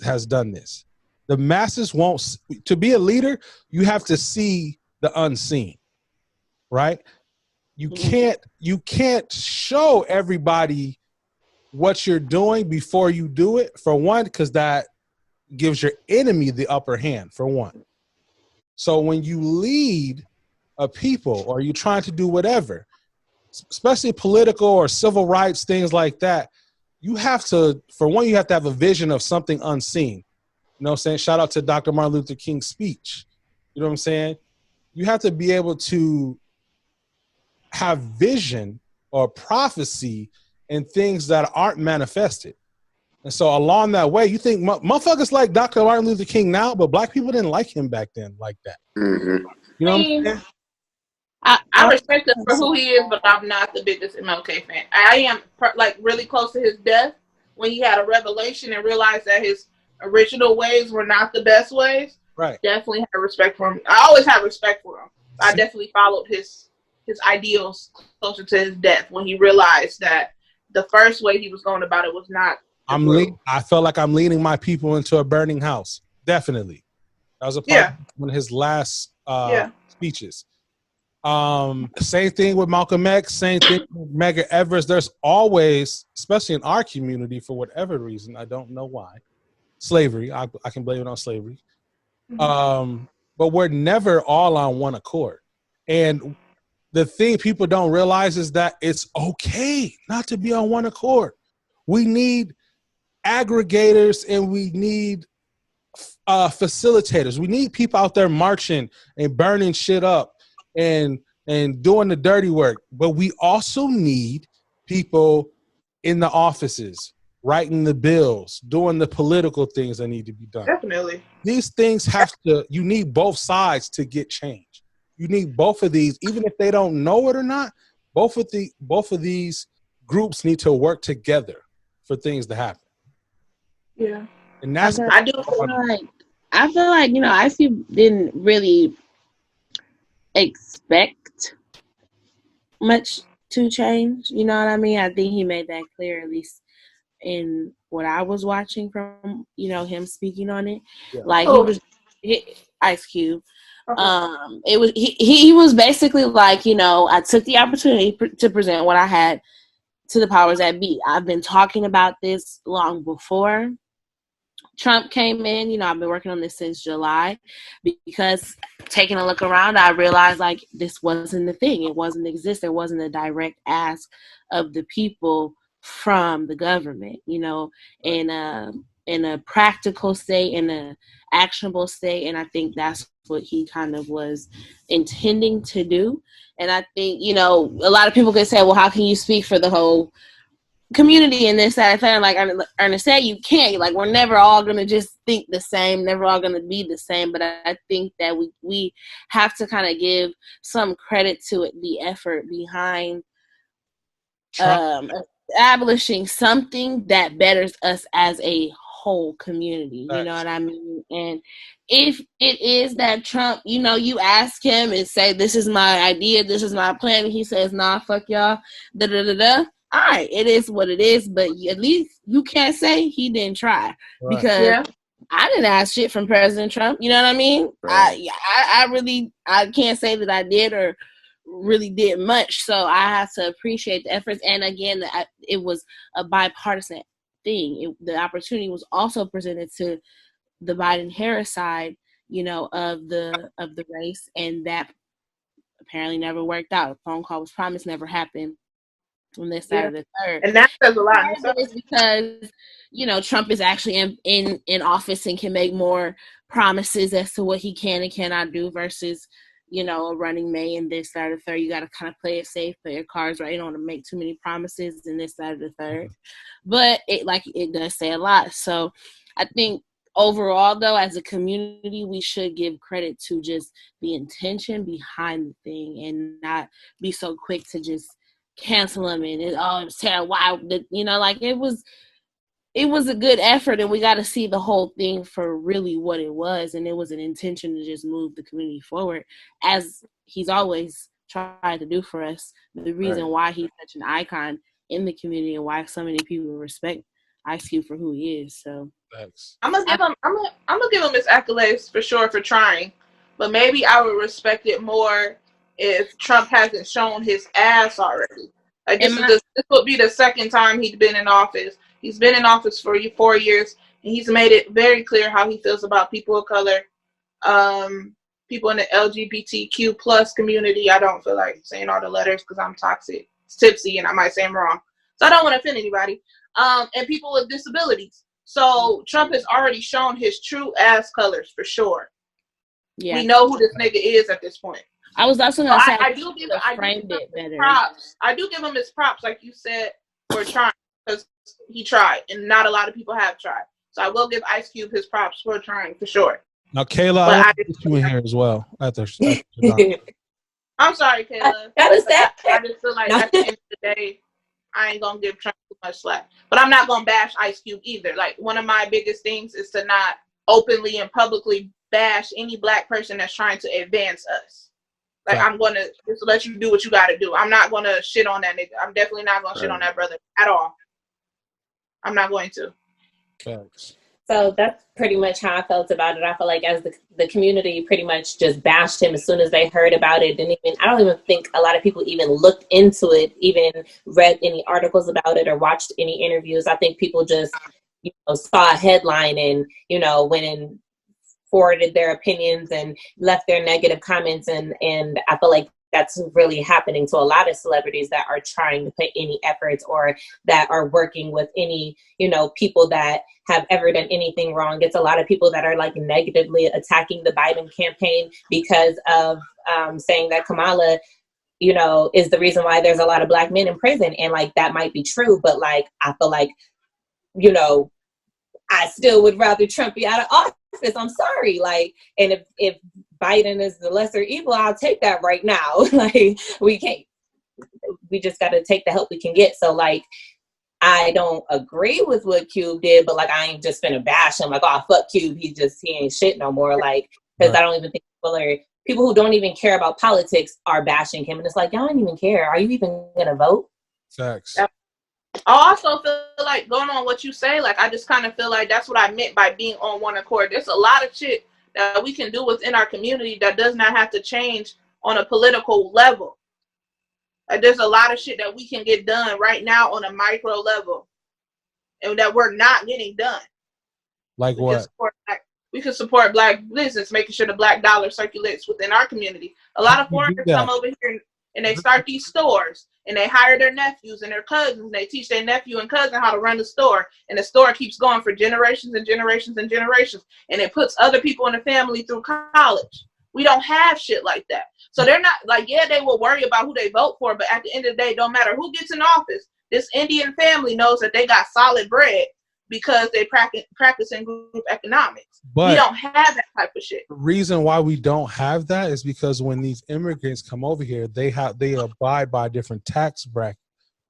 The masses won't. To be a leader, you have to see the unseen. right? You can't show everybody what you're doing before you do it, for one, because that gives your enemy the upper hand, for one. So when you lead a people or you're trying to do whatever, especially political or civil rights, things like that, you have to, for one, you have to have a vision of something unseen. You know what I'm saying? Shout out to Dr. Martin Luther King's speech. You know what I'm saying? You have to be able to have vision or prophecy in things that aren't manifested. And so along that way, you think motherfuckers like Dr. Martin Luther King now, but black people didn't like him back then like that. Mm-hmm. You know what I'm saying? I respect him for who he is, but I'm not the biggest MLK fan. I am like really close to his death when he had a revelation and realized that his original ways were not the best ways. Right. Definitely have respect for him. I always have respect for him. I definitely followed his ideals closer to his death when he realized that the first way he was going about it was not. I felt like I'm leading my people into a burning house. Definitely. That was a part of one of his last speeches. Same thing with Malcolm X, same thing with Medgar Evers. There's always, especially in our community, for whatever reason, I don't know why, slavery. I can blame it on slavery. But we're never all on one accord. And the thing people don't realize is that it's okay not to be on one accord. We need aggregators and we need facilitators. We need people out there marching and burning shit up and doing the dirty work. But we also need people in the offices writing the bills, doing the political things that need to be done. Definitely. These things you need both sides to get change. You need both of these, even if they don't know it or not. Both of these groups need to work together for things to happen. Yeah. And that's I feel like, you know, Ice Cube didn't really expect much to change. You know what I mean? I think he made that clear, at least in what I was watching from, you know, him speaking on it. Yeah. Like Ice Cube. It was he was basically like, you know, I took the opportunity to present what I had to the powers that be. I've been talking about this long before Trump came in. You know, I've been working on this since July, because taking a look around, I realized like this wasn't the thing. It wasn't exist. There wasn't a direct ask of the people from the government, you know, in a practical state, in a actionable state. And I think that's what he kind of was intending to do. And I think, you know, a lot of people could say, well, how can you speak for the whole community and this, that, and that? Like Ernest said, you can't. Like, we're never all going to just think the same, never all going to be the same. But I think that we have to kind of give some credit to it, the effort behind establishing something that betters us as a whole community. You know what I mean? And if it is that Trump, you know, you ask him and say, this is my idea, this is my plan, and he says, nah, fuck y'all, da da da da. All right, it is what it is, but at least you can't say he didn't try, because I didn't ask shit from President Trump. You know what I mean? Right. I can't say that I did or really did much. So I have to appreciate the efforts. And again, it was a bipartisan thing. The opportunity was also presented to the Biden-Harris side, you know, of the race, and that apparently never worked out. A phone call was promised, never happened on this side of the third. And that says a lot. It's because, you know, Trump is actually in office and can make more promises as to what he can and cannot do versus, you know, a running mate in this side of the third. You got to kind of play it safe, play your cards right. You don't want to make too many promises in this side of the third. But it does say a lot. So I think overall, though, as a community, we should give credit to just the intention behind the thing and not be so quick to just cancel them and it was terrible. Wow, you know, like it was a good effort, and we got to see the whole thing for really what it was, and it was an intention to just move the community forward, as he's always tried to do for us. The reason why he's such an icon in the community and why so many people respect Ice Cube for who he is. So I'm gonna give him his accolades for sure for trying, but maybe I would respect it more if Trump hasn't shown his ass already. Like this will be the second time he's been in office. He's been in office for 4 years, and he's made it very clear how he feels about people of color, people in the LGBTQ plus community. I don't feel like saying all the letters because I'm toxic, tipsy, and I might say them wrong. So I don't want to offend anybody. And people with disabilities. So Trump has already shown his true ass colors for sure. Yeah. We know who this nigga is at this point. I was also gonna say I do give him props. I do give him his props, like you said, for trying, because he tried, and not a lot of people have tried. So I will give Ice Cube his props for trying, for sure. Now, Kayla, I want to get you in here as well. I'm sorry, Kayla. I just feel like at the end of the day, I ain't gonna give Trump too much slack. But I'm not gonna bash Ice Cube either. Like, one of my biggest things is to not openly and publicly bash any black person that's trying to advance us. Like, I'm gonna just let you do what you gotta do. I'm not gonna shit on that nigga. I'm definitely not gonna shit on that brother at all. I'm not going to. Thanks. So that's pretty much how I felt about it. I feel like as the community pretty much just bashed him as soon as they heard about it. I don't even think a lot of people even looked into it, even read any articles about it or watched any interviews. I think people just, saw a headline and, went and forwarded their opinions and left their negative comments. And I feel like that's really happening to a lot of celebrities that are trying to put any efforts or that are working with any, people that have ever done anything wrong. It's a lot of people that are like negatively attacking the Biden campaign because of saying that Kamala, is the reason why there's a lot of black men in prison. And like, that might be true, but like, I feel like, I still would rather Trump be out of office. I'm sorry. Like, and if Biden is the lesser evil, I'll take that right now. Like, we just got to take the help we can get. So like, I don't agree with what Cube did, but like, I ain't just finna bash him like, oh, fuck Cube. He ain't shit no more. Like, because I don't even think people who don't even care about politics are bashing him. And it's like, y'all don't even care. Are you even gonna vote? Facts. I also feel like, going on what you say, like, I just kind of feel like that's what I meant by being on one accord. There's a lot of shit that we can do within our community that does not have to change on a political level. Like, there's a lot of shit that we can get done right now on a micro level and that we're not getting done. Like what? We can support black business, making sure the black dollar circulates within our community. A lot of foreigners come over here and they start these stores and they hire their nephews and their cousins. And they teach their nephew and cousin how to run the store. And the store keeps going for generations and generations and generations. And it puts other people in the family through college. We don't have shit like that. So they're not like, yeah, they will worry about who they vote for. But at the end of the day, don't matter who gets in office. This Indian family knows that they got solid bread because they practice in group economics. But we don't have that type of shit. The reason why we don't have that is because when these immigrants come over here, they abide by different tax laws.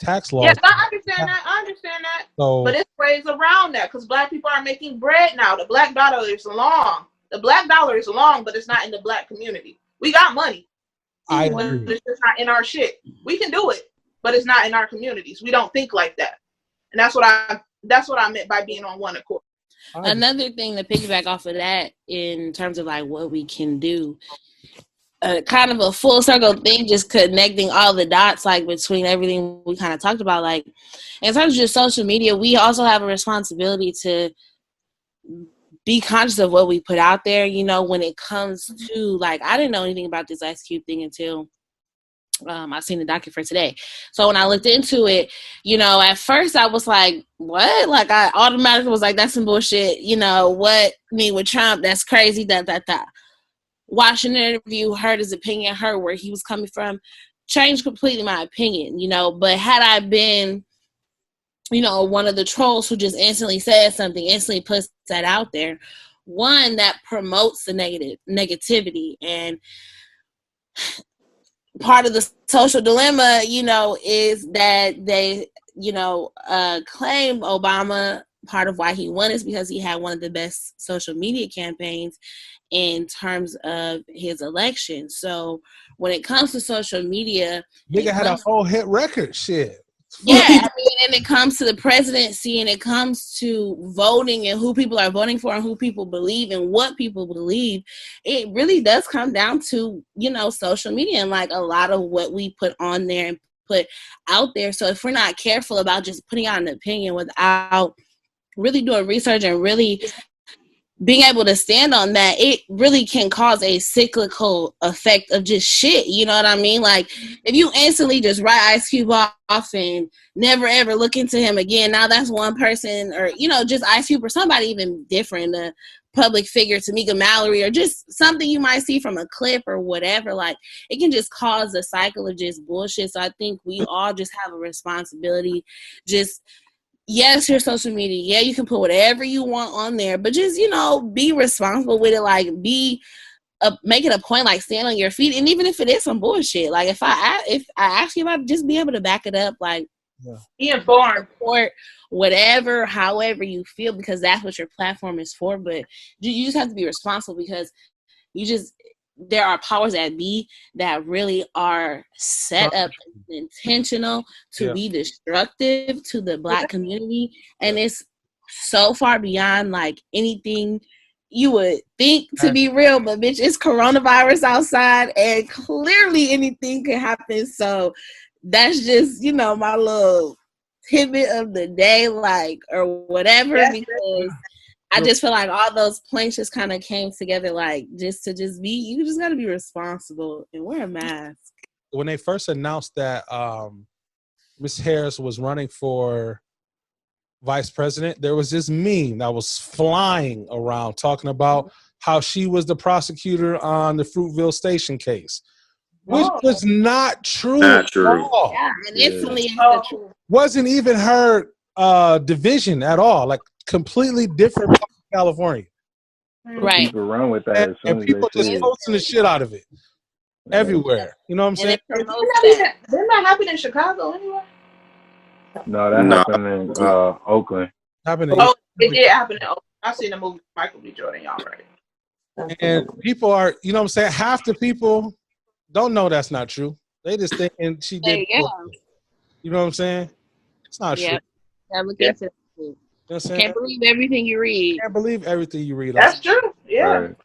Yes, I understand that. So, but it's ways around that because black people are making bread now. The black dollar is long. But it's not in the black community. We got money. It's just not in our shit. We can do it, but it's not in our communities. We don't think like that. And that's what I meant by being on one accord. Another thing to piggyback off of that in terms of like what we can do, kind of a full circle thing, just connecting all the dots like between everything we kind of talked about. Like in terms of just social media, we also have a responsibility to be conscious of what we put out there. When it comes to like, I didn't know anything about this Ice Cube thing until I seen the document for today. So when I looked into it, at first I was like, what? Like I automatically was like, that's some bullshit. What me with Trump? That's crazy. Watching the interview, heard his opinion, heard where he was coming from, changed completely my opinion, But had I been, one of the trolls who just instantly says something, instantly puts that out there, one that promotes the negativity. And part of the social dilemma, is that they, claim Obama, part of why he won is because he had one of the best social media campaigns in terms of his election. So when it comes to social media, nigga had a whole hit record. Shit. Yeah, I mean, and it comes to the presidency, and it comes to voting and who people are voting for and who people believe and what people believe. It really does come down to, you know, social media and like a lot of what we put on there and put out there. So if we're not careful about just putting out an opinion without really doing research and really being able to stand on that, it really can cause a cyclical effect of just shit. You know what I mean? Like, if you instantly just write Ice Cube off and never ever look into him again, now that's one person, or, you know, just Ice Cube or somebody even different, a public figure, Tamika Mallory, or just something you might see from a clip or whatever. Like, it can just cause a cycle of just bullshit. So I think we all just have a responsibility. Just, yes, your social media. Yeah, you can put whatever you want on there, but just, you know, be responsible with it. Like, make it a point, like, stand on your feet. And even if it is some bullshit, like, if I ask you about it, just be able to back it up. Like, be informed, support whatever, however you feel, because that's what your platform is for. But you just have to be responsible, because there are powers that be that really are set up and intentional to be destructive to the Black community. And it's so far beyond like anything you would think to be real. But bitch, it's coronavirus outside and clearly anything can happen. So that's just, you know, my little tidbit of the day, like, or whatever, because I just feel like all those planks just kind of came together, like, just to just be, you just got to be responsible and wear a mask. When they first announced that Ms. Harris was running for vice president, there was this meme that was flying around talking about how she was the prosecutor on the Fruitville Station case, which was not true. Not true. At all. Yeah, and instantly wasn't even her division at all. Like, completely different part of California. Right. People run with that. And people just posting the shit out of it everywhere. You know what I'm saying? Didn't that happen in Chicago anyway? No, that happened in Oakland. It did happen in Oakland. I seen the movie Michael B. Jordan, y'all right. And people are, you know what I'm saying? Half the people don't know that's not true. They just thinking she did. You know what I'm saying? It's not true. Yeah, look into it. You know Can't believe everything you read. Can't believe everything you read. That's true. Yeah. Right.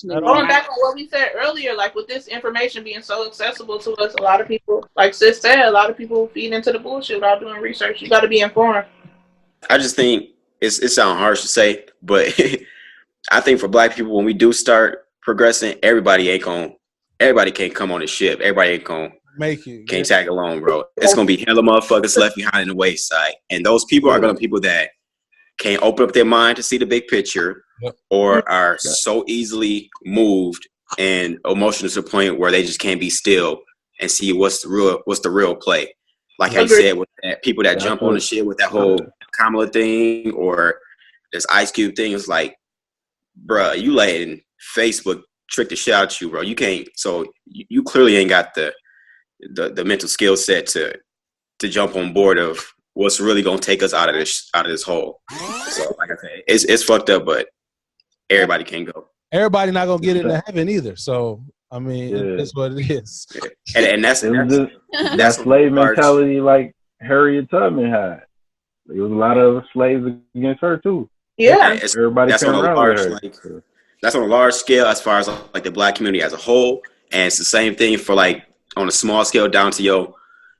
Going back on what we said earlier, like with this information being so accessible to us, a lot of people, like Sis said, a lot of people feed into the bullshit without doing research. You got to be informed. I just think it sounds harsh to say, but I think for Black people, when we do start progressing, everybody can't come on the ship. Everybody ain't gonna make it. Can't tag along, bro. It's gonna be hella motherfuckers left behind in the wayside, and those people are gonna be people that can't open up their mind to see the big picture, or are so easily moved and emotional to the point where they just can't be still and see what's the real play. Like how you said, with that, people that jump on the shit with that whole Kamala thing or this Ice Cube thing, it's like, bruh, you letting Facebook trick the shit out of you, bro. You can't. So you clearly ain't got the mental skill set to jump on board of what's really gonna take us out of this hole. So like I said, it's fucked up, but everybody can go. Everybody not gonna get into heaven either. So I mean, it's what it is. And that's slave mentality, like Harriet Tubman had. There was a lot of slaves against her too. Yeah, everybody that's came on a around large, with her. That's on a large scale as far as like the Black community as a whole, and it's the same thing for like on a small scale down to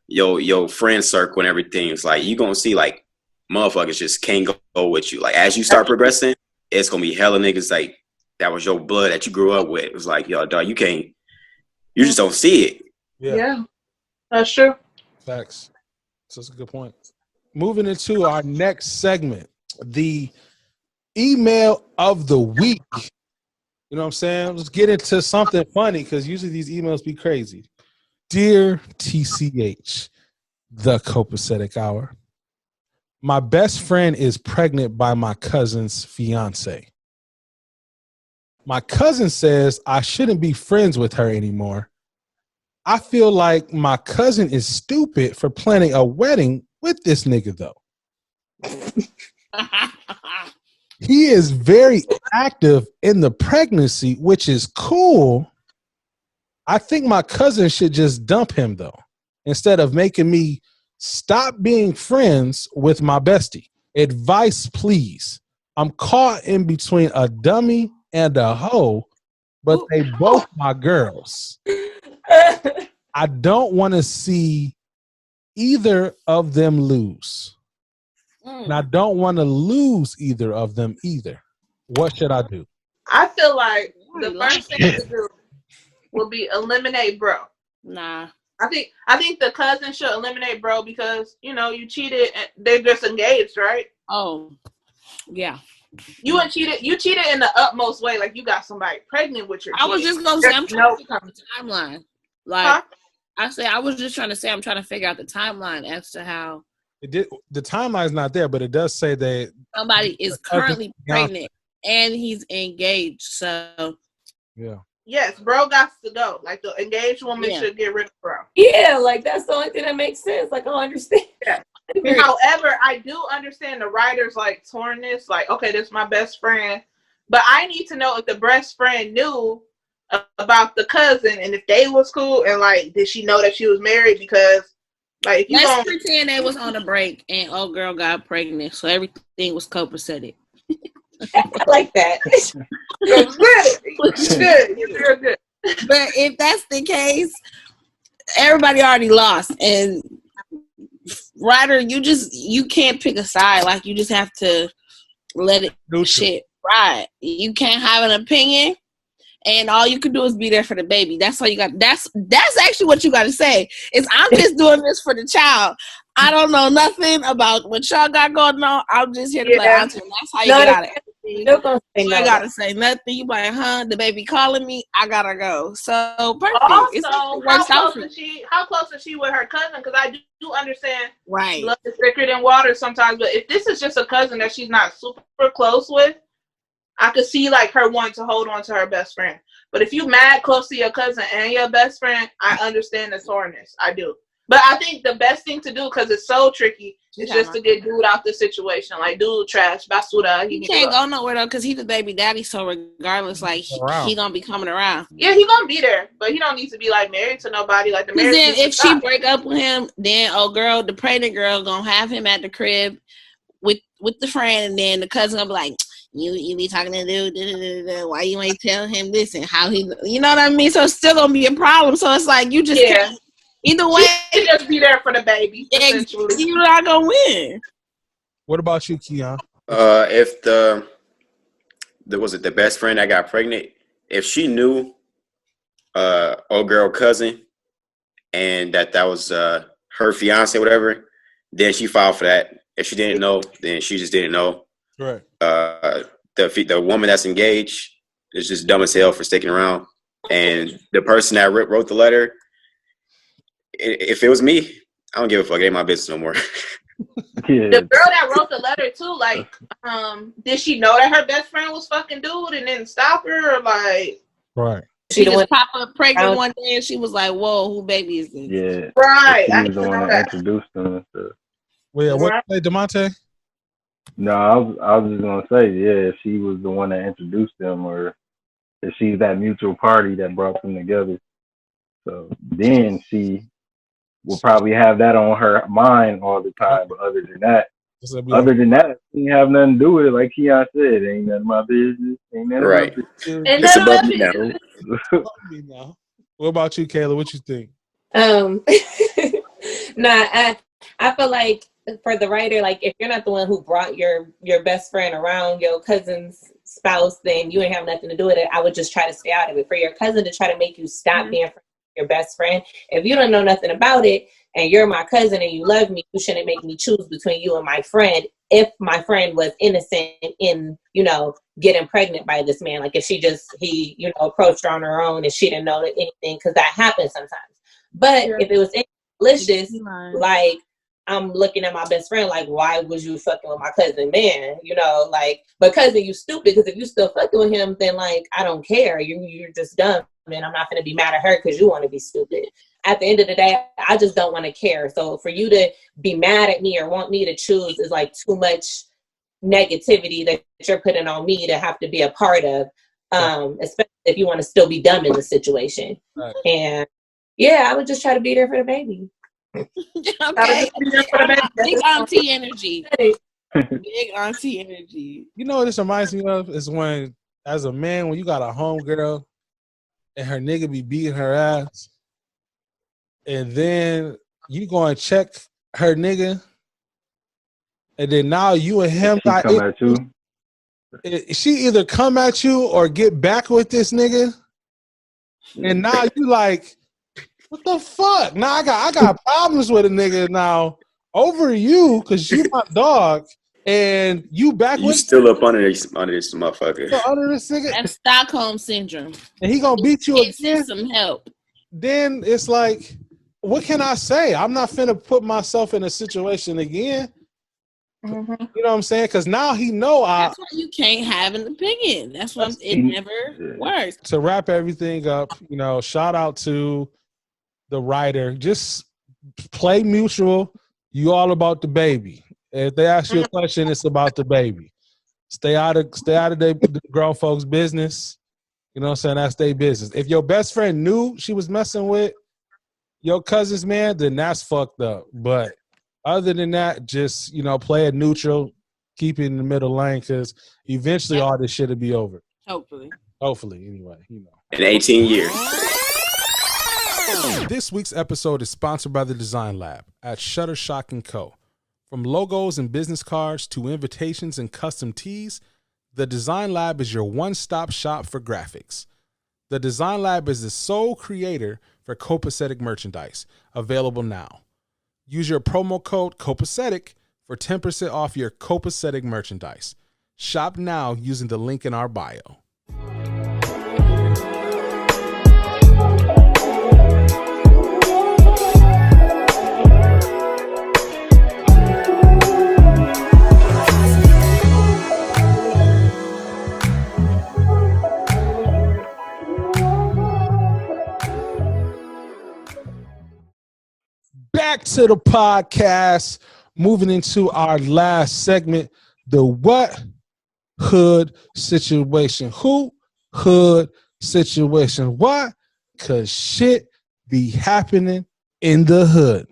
your friend circle and everything. It's like you gonna see like motherfuckers just can't go with you. Like as you start progressing, it's gonna be hella niggas like that was your blood that you grew up with. It was like, yo, dog, you just don't see it. Yeah, that's true. Facts. So that's a good point. Moving into our next segment, the email of the week. You know what I'm saying? Let's get into something funny because usually these emails be crazy. Dear TCH, the Copacetic Hour. My best friend is pregnant by my cousin's fiance. My cousin says I shouldn't be friends with her anymore. I feel like my cousin is stupid for planning a wedding with this nigga though. He is very active in the pregnancy, which is cool. I think my cousin should just dump him though, instead of making me Stop being friends with my bestie. Advice, please. I'm caught in between a dummy and a hoe, but they both my girls. I don't want to see either of them lose. And I don't want to lose either of them either. What should I do? I feel like the first thing to do will be eliminate bro. Nah. I think the cousin should eliminate bro because, you know, you cheated and they're just engaged, right? Oh, yeah. You cheated in the utmost way, like you got somebody pregnant with your kid. I was just gonna say I'm trying to figure out the timeline. Like I say, I was just trying to say I'm trying to figure out the timeline as to how the timeline's not there, but it does say that somebody is currently pregnant and he's engaged. So yeah. Yes, bro got to go. Like the engaged woman should get rid of bro. Yeah, like that's the only thing that makes sense. Like I don't understand. Yeah. However, I do understand the writers like tornness. Like, okay, this is my best friend, but I need to know if the best friend knew about the cousin and if they was cool and like did she know that she was married? Because like if you let's pretend they was on a break and old girl got pregnant, so everything was copacetic. I like that. Good. Good. But if that's the case, everybody already lost. And Ryder, you can't pick a side. Like you just have to let it shit ride. You can't have an opinion, and all you can do is be there for the baby. That's all you got. That's actually what you got to say. Is I'm just doing this for the child. I don't know nothing about what y'all got going on. I'm just here to play auntie. That's how you get out of it. You gotta say nothing. You like, the baby calling me. I gotta go. So perfect. Also, how close is she with her cousin? Because I do understand, right? Blood is thicker than water sometimes. But if this is just a cousin that she's not super close with, I could see like her wanting to hold on to her best friend. But if you mad close to your cousin and your best friend, I understand the soreness. I do. But I think the best thing to do, because it's so tricky, is just to get dude out the situation. Like, dude, trash, basura. He can't go nowhere, though, because he's the baby daddy. So regardless, like, he going to be coming around. Yeah, he going to be there. But he don't need to be, like, married to nobody. Like, the marriage. Then if she break up with him, then, the pregnant girl going to have him at the crib with the friend. And then the cousin going to be like, you be talking to dude, why you ain't tell him this and how he, you know what I mean? So it's still going to be a problem. So it's like, you just can't. Either way, she just be there for the baby. You're not gonna win. What about you, Keon? If the best friend that got pregnant, if she knew old girl cousin and that was her fiance, whatever, then she filed for that. If she didn't know, then she just didn't know. Right. The woman that's engaged is just dumb as hell for sticking around, and the person that wrote the letter. If it was me, I don't give a fuck. It ain't my business no more. The girl that wrote the letter too, like, did she know that her best friend was fucking dude and didn't stop her, or like? Right. She just popped up pregnant one day and she was like, "Whoa, who baby is this?" Yeah. Right. She was the one that introduced them and stuff. Well, yeah. What did DeMonte? No, I was just gonna say, yeah, if she was the one that introduced them, or if she's that mutual party that brought them together. So then she will probably have that on her mind all the time. But other than that, she didn't have nothing to do with it. Like Keon said, it ain't none of my business. Ain't none right. of my business. It's above me now. What about you, Kayla? What you think? I feel like for the writer, like if you're not the one who brought your best friend around your cousin's spouse, then you ain't have nothing to do with it. I would just try to stay out of it. For your cousin to try to make you stop being friends with your best friend, if you don't know nothing about it and you're my cousin and you love me, you shouldn't make me choose between you and my friend if my friend was innocent in, getting pregnant by this man. Like if he approached her on her own and she didn't know anything, because that happens sometimes. But if it was malicious, like I'm looking at my best friend like, why was you fucking with my cousin, man? But cousin, you stupid, because if you still fucking with him, then like, I don't care. You're just dumb, and I'm not going to be mad at her because you want to be stupid. At the end of the day, I just don't want to care. So for you to be mad at me or want me to choose is like too much negativity that you're putting on me to have to be a part of, especially if you want to still be dumb in the situation. Right. And yeah, I would just try to be there for the baby. Okay. Big auntie energy. Big auntie energy. You know what this reminds me of is when, as a man, when you got a homegirl and her nigga be beating her ass, and then you go and check her nigga, and then now you and him She come at you. She either come at you or get back with this nigga, and now you like, what the fuck? Now I got problems with a nigga now over you because you my dog. And you back You with still up under this motherfucker. under this nigga. That's Stockholm syndrome. And he gonna beat you again. Some help. Then it's like, what can I say? I'm not finna put myself in a situation again. You know what I'm saying? Because now he know That's why you can't have an opinion. That's why it never works. To wrap everything up, you know, shout out to the writer. Just play mutual. You all about the baby. If they ask you a question, it's about the baby. Stay out of the grown folks' business. You know what I'm saying? That's their business. If your best friend knew she was messing with your cousin's man, then that's fucked up. But other than that, just, you know, play it neutral, keep it in the middle lane, because eventually all this shit will be over. Hopefully. Hopefully, anyway. You know. In 18 years. This week's episode is sponsored by the Design Lab at Shutterstock & Co. From logos and business cards to invitations and custom tees, the Design Lab is your one-stop shop for graphics. The Design Lab is the sole creator for Copacetic merchandise, available now. Use your promo code Copacetic for 10% off your Copacetic merchandise. Shop now using the link in our bio. Back to the podcast, moving into our last segment, the what hood situation. Who hood situation? Why? Because shit be happening in the hood.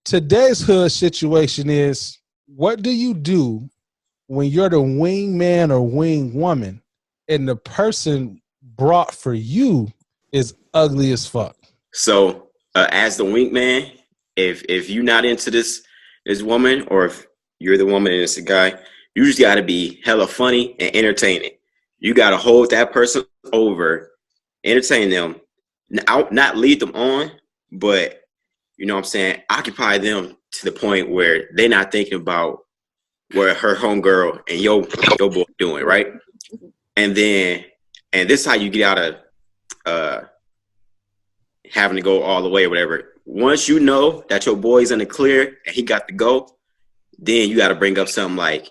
Today's hood situation is, what do you do when you're the wing man or wing woman and the person brought for you is ugly as fuck? So as the wing man, if you're not into this woman, or if you're the woman and it's a guy, you just got to be hella funny and entertaining. You got to hold that person over, entertain them, not lead them on, but, you know what I'm saying, occupy them to the point where they're not thinking about what her homegirl and your boy doing, right? And this is how you get out of having to go all the way or whatever. Once you know that your boy's in the clear and he got to go, then you got to bring up something like,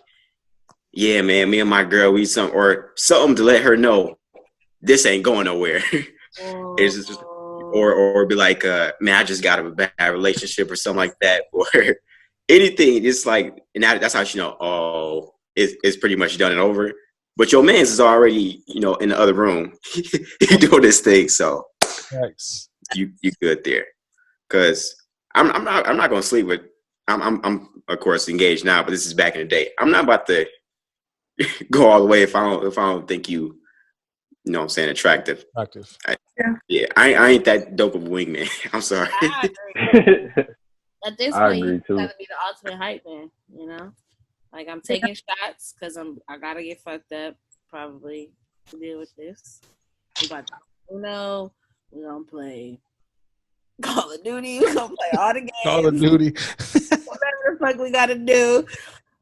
yeah, man, me and my girl, we something, or something to let her know this ain't going nowhere. It's just, or be like, man, I just got a bad relationship or something like that, or anything. It's like, and that's how you know, oh, it's pretty much done and over. But your man's is already, you know, in the other room. He doing this thing, so Nice. you good there. Because I'm not gonna sleep with. I'm of course engaged now, but this is back in the day. I'm not about to go all the way if I don't think you know what I'm saying, attractive. I ain't that dope of a wingman. I'm sorry. I agree. At this I point, agree, you too. gotta be the ultimate hype man, you know? Like, I'm taking shots because I gotta get fucked up probably to deal with this. We about to, we're gonna play Call of Duty. We're gonna play all the games. Call of Duty. Whatever the fuck we gotta do.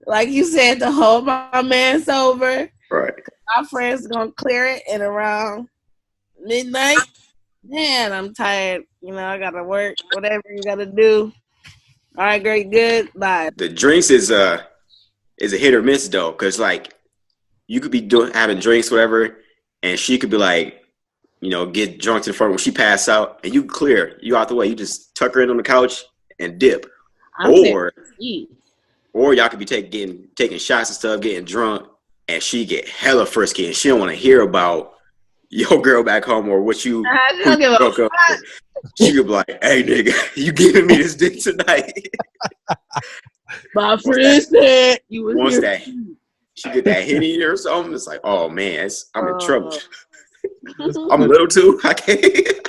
Like you said, to hold my man sober. Right. Our friends gonna clear it in around midnight. Man, I'm tired. You know, I gotta work. Whatever you gotta do. All right, great, good. Bye. The drinks is a hit or miss though, because like you could be having drinks, whatever, and she could be like, you know, get drunk to the front when she pass out, and you clear, you out the way. You just tuck her in on the couch and dip. Or y'all could be taking shots and stuff, getting drunk, and she get hella frisky, and she don't want to hear about your girl back home or what you broke up with. She could be like, "Hey, nigga, you giving me this dick tonight?" My friend said you was Once here. that she get that hit in or something, it's like, "Oh man, I'm in trouble. I'm a little too. I can't."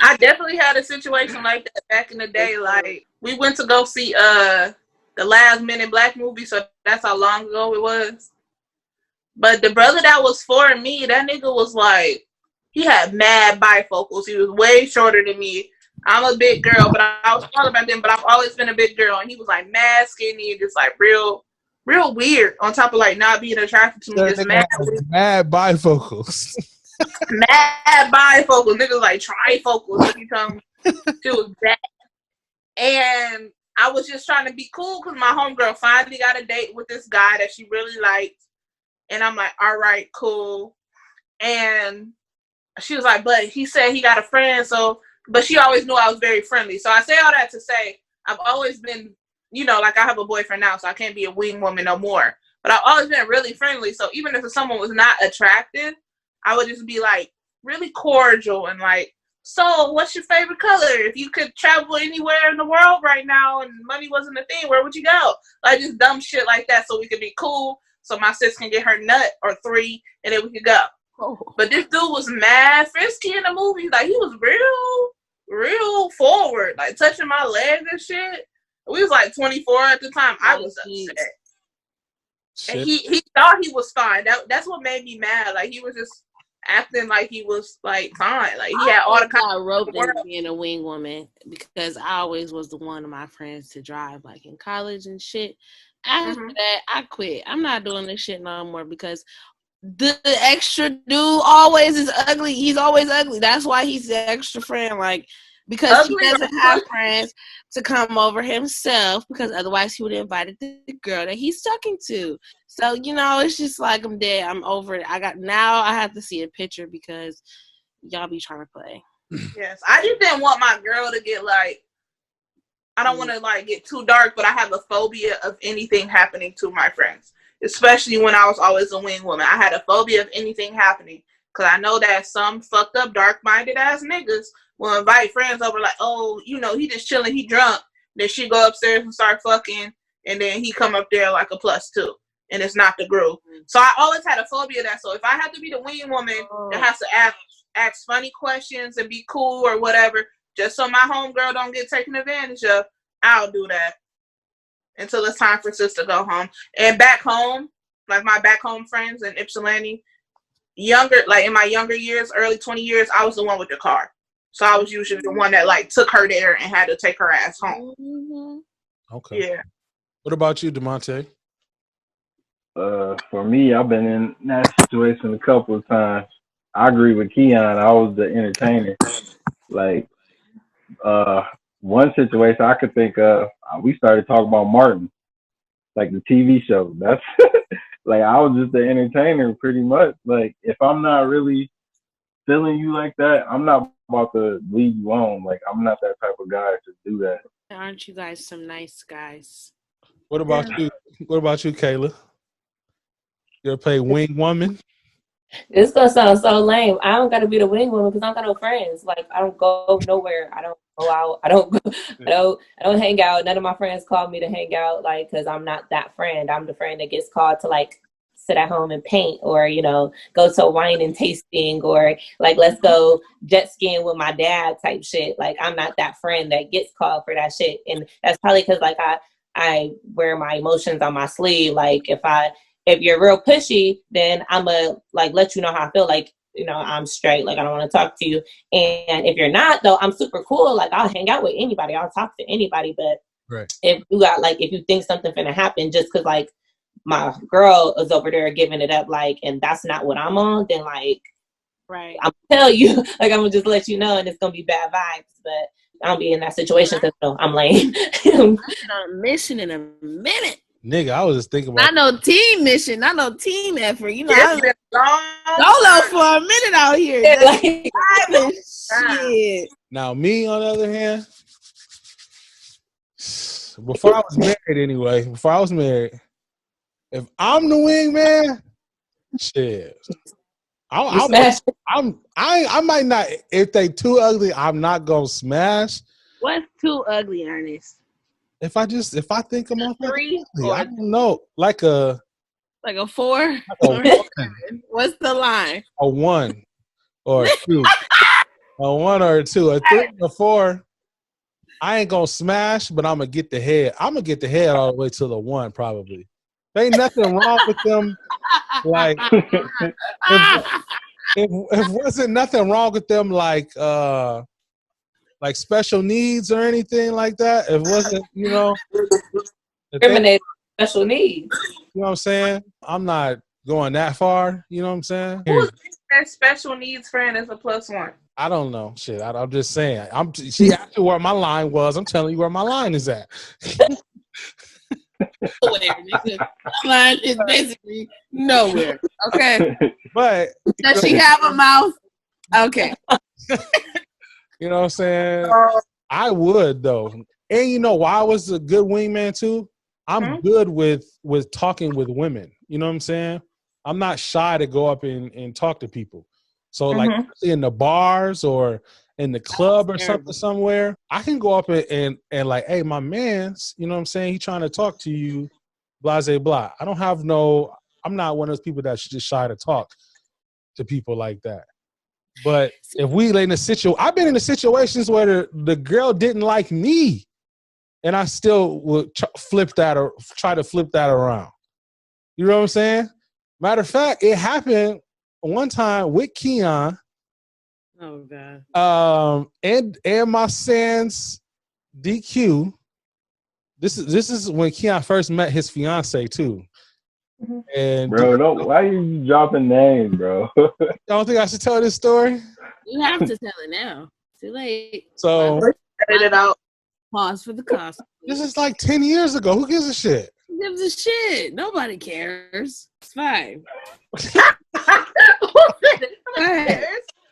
I definitely had a situation like that back in the day. Like, we went to go see the last Men in Black movie, so that's how long ago it was. But the brother that was for me, that nigga was like, he had mad bifocals. He was way shorter than me. I'm a big girl, but I was taller back then, but I've always been a big girl. And he was like mad skinny and just like real weird, on top of like not being attracted to me. Just mad weird. Mad bifocals. Mad bifocals. Niggas like trifocals. You tell me. She was bad. And I was just trying to be cool because my homegirl finally got a date with this guy that she really liked. And I'm like, all right, cool. And she was like, but he said he got a friend, so, but she always knew I was very friendly. So I say all that to say, I've always been, you know, like I have a boyfriend now, so I can't be a wing woman no more. But I've always been really friendly. So even if someone was not attractive, I would just be like really cordial and like, so what's your favorite color? If you could travel anywhere in the world right now and money wasn't a thing, where would you go? Like just dumb shit like that so we could be cool, so my sis can get her nut or 3 and then we could go. Oh. But this dude was mad frisky in the movie. Like he was real forward, like touching my legs and shit. We was like 24 at the time. I was upset. Shit. And he thought he was fine. That's what made me mad. Like he was just acting like he was like fine. Like he had all the kind of roped into being a wing woman because I always was the one of my friends to drive, like in college and shit. After that, I quit. I'm not doing this shit no more because the extra dude always is ugly. He's always ugly. That's why he's the extra friend. Like, because ugly he doesn't have friends to come over himself, because otherwise he would have invited the girl that he's talking to. So, you know, it's just like, I'm dead. I'm over it. I have to see a picture because y'all be trying to play. Yes. I just didn't want my girl to get like, I don't want to like get too dark, but I have a phobia of anything happening to my friends, especially when I was always a wing woman. I had a phobia of anything happening because I know that some fucked up, dark-minded ass niggas will invite friends over like, oh, you know, he just chilling, he drunk. Then she go upstairs and start fucking, and then he come up there like a +2, and it's not the groove. So I always had a phobia of that. So if I have to be the wing woman that has to ask funny questions and be cool or whatever, just so my homegirl don't get taken advantage of, I'll do that until it's time for sis to go home. And back home, like my back home friends in Ypsilanti, like in my younger years, early 20 years, I was the one with the car. So I was usually the one that like took her there and had to take her ass home. Okay. Yeah. What about you, DeMonte? For me, I've been in that situation a couple of times. I agree with Keon. I was the entertainer. Like, one situation I could think of, we started talking about Martin, like the TV show. That's like, I was just the entertainer pretty much. Like, if I'm not really feeling you like that, I'm not about to leave you on. Like, I'm not that type of guy to do that. Aren't you guys some nice guys? What about you? What about you, Kayla? You ever play wing woman? This gonna sound so lame. I don't gotta be the wing woman because I don't got no friends. Like I don't go nowhere. I don't go out. I don't hang out. None of my friends call me to hang out, like, because I'm not that friend. I'm the friend that gets called to like sit at home and paint, or you know, go to a wine and tasting, or like let's go jet skiing with my dad type shit. Like I'm not that friend that gets called for that shit, and that's probably because like I wear my emotions on my sleeve. Like if you're real pushy, then I'm a like let you know how I feel. Like, you know, I'm straight. Like I don't want to talk to you. And if you're not, though, I'm super cool. Like I'll hang out with anybody. I'll talk to anybody. But right. If you think something finna happen just because like my girl is over there giving it up, like, and that's not what I'm on, then like, right, I'm gonna tell you, like I'm gonna just let you know, and it's gonna be bad vibes. But I don't be in that situation because I'm lame. I'm on a mission in a minute. Nigga, I was just thinking about. I know team mission. I know team effort. You know, I was solo for a minute out here. Shit. Now, me on the other hand, before I was married, if I'm the wingman, shit, I might not. If they too ugly, I'm not gonna smash. What's too ugly, Ernest? If I think I'm off 3 ugly, I don't know, like a 4. What's the line? a 1 or a 2, a 1 or a 2, a 3 or 4. I ain't gonna smash, but I'm gonna get the head. I'm gonna get the head all the way to the 1 probably. There ain't nothing wrong with them. Like if wasn't nothing wrong with them, like special needs or anything like that. It wasn't, Discriminate special needs. You know what I'm saying? I'm not going that far. You know what I'm saying? Who's that special needs friend as a +1? I don't know. Shit, I'm just saying. She asked me where my line was. I'm telling you where my line is at. Line is basically nowhere. Okay. But does she have a mouth? Okay. You know what I'm saying? I would though. And you know why I was a good wingman too? I'm good with talking with women. You know what I'm saying? I'm not shy to go up and talk to people. So like in the bars or in the club or something somewhere, I can go up and like, hey, my man's, you know what I'm saying? He trying to talk to you, blah, blah, blah. I'm not one of those people that's just shy to talk to people like that. But if we in a situation, I've been in the situations where the girl didn't like me, and I still would try to flip that around. You know what I'm saying? Matter of fact, it happened one time with Keon. Oh God. And my sans DQ. This is when Keon first met his fiance too. And bro, why are you dropping names, bro? I don't think I should tell this story. You have to tell it now. Too late. So edit it out. Pause for the cost. This is like 10 years ago. Who gives a shit? Who gives a shit? Nobody cares. It's fine.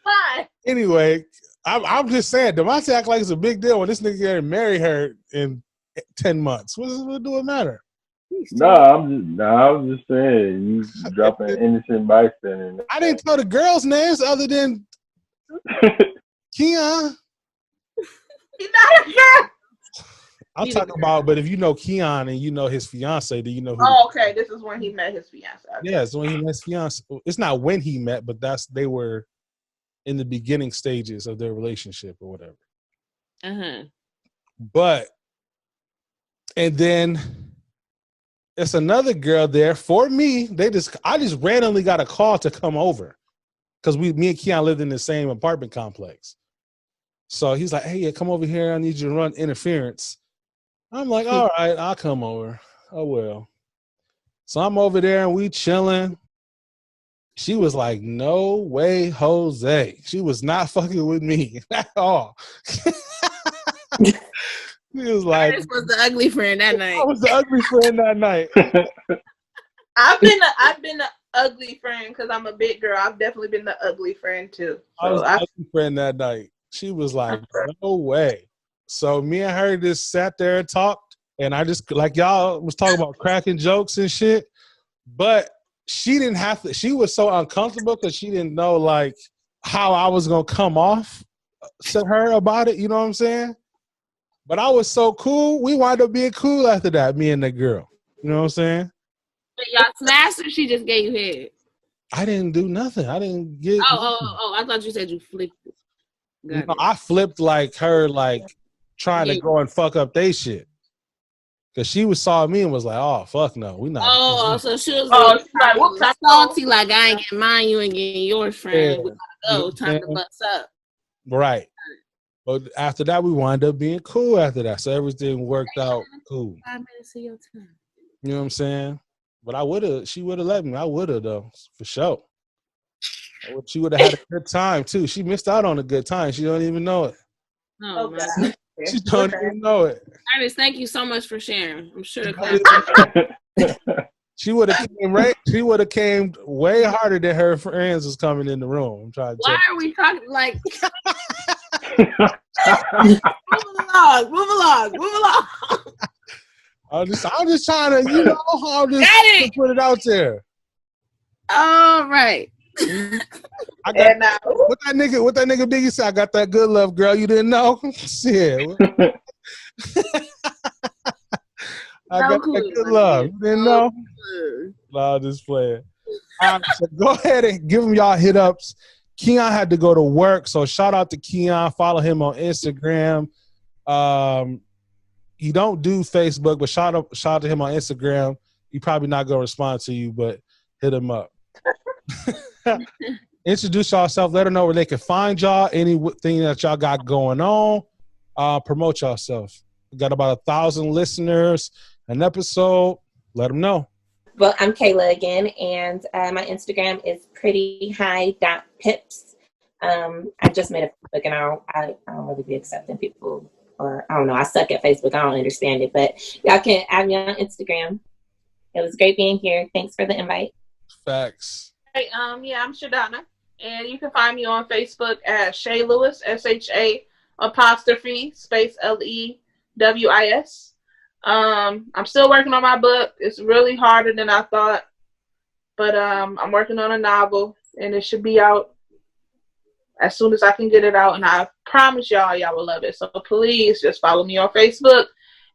Fine. Anyway, I'm just saying, Devontae act like it's a big deal when this nigga gonna marry her in 10 months. What do it matter? No, I'm just saying you dropping innocent bystander. I didn't tell the girls' names other than Keon. He's not a girl. I'm talking about, but if you know Keon and you know his fiance, do you know who? Oh, okay. This is when he met his fiance. Okay. Yeah, it's when he met his fiance. It's not when he met, but they were in the beginning stages of their relationship or whatever. But and then it's another girl there for me. I just randomly got a call to come over because me and Keon lived in the same apartment complex. So he's like, hey, yeah, come over here. I need you to run interference. I'm like, all right, I'll come over. Oh, well. So I'm over there and we chilling. She was like, no way, Jose. She was not fucking with me at all. He was like, this was the ugly friend that night. I was the ugly friend that night. I've been the ugly friend because I'm a big girl. I've definitely been the ugly friend too. So I was the ugly friend that night. She was like, no way. So me and her just sat there and talked, and I just, like y'all was talking about cracking jokes and shit, but she didn't have to, she was so uncomfortable because she didn't know like how I was going to come off to her about it, you know what I'm saying? But I was so cool, we wound up being cool after that, me and the girl. You know what I'm saying? But y'all smashed or she just gave you head? I didn't do nothing. I didn't get. Oh! I thought you said you flipped it. You know, I flipped like her, like trying to go and fuck up they shit. Cause she saw me and was like, "Oh fuck no, we not." Oh, so she was like, salty, like I ain't getting mine, you ain't getting yours, friend. We gotta go. Time to bust up. Right. But after that, we wound up being cool after that. So everything worked out cool. 5 minutes of your time. You know what I'm saying? But she would have let me. I would have though, for sure. She would have had a good time too. She missed out on a good time. She don't even know it. Oh, man. She don't even know it. Ernest, thank you so much for sharing. I'm sure she would have came right. She would have came way harder than her friends was coming in the room. I'm trying to. Why are we talking like? Move along. I'm just trying to, you know, to put it out there. All right. I got And what that nigga Biggie said. I got that good love, girl. You didn't know? Shit. I got that good love. You didn't know? No, just playing. All right, so go ahead and give him y'all hit ups. Keon had to go to work, so shout out to Keon. Follow him on Instagram. He don't do Facebook, but shout out to him on Instagram. He probably not gonna respond to you, but hit him up. Introduce yourself. Let them know where they can find y'all. Anything that y'all got going on. Promote yourself. We got about 1,000 listeners an episode. Let them know. Well, I'm Kayla again, and my Instagram is prettyhigh.pips. I just made a Facebook, and I don't really be accepting people, or I don't know. I suck at Facebook. I don't understand it, but y'all can add me on Instagram. It was great being here. Thanks for the invite. Facts. Hey, yeah, I'm Shadonna, and you can find me on Facebook at Shay Lewis, SHA apostrophe space LEWIS. I'm still working on my book. It's really harder than I thought, but I'm working on a novel, and it should be out as soon as I can get it out, and I promise y'all will love it. So please just follow me on Facebook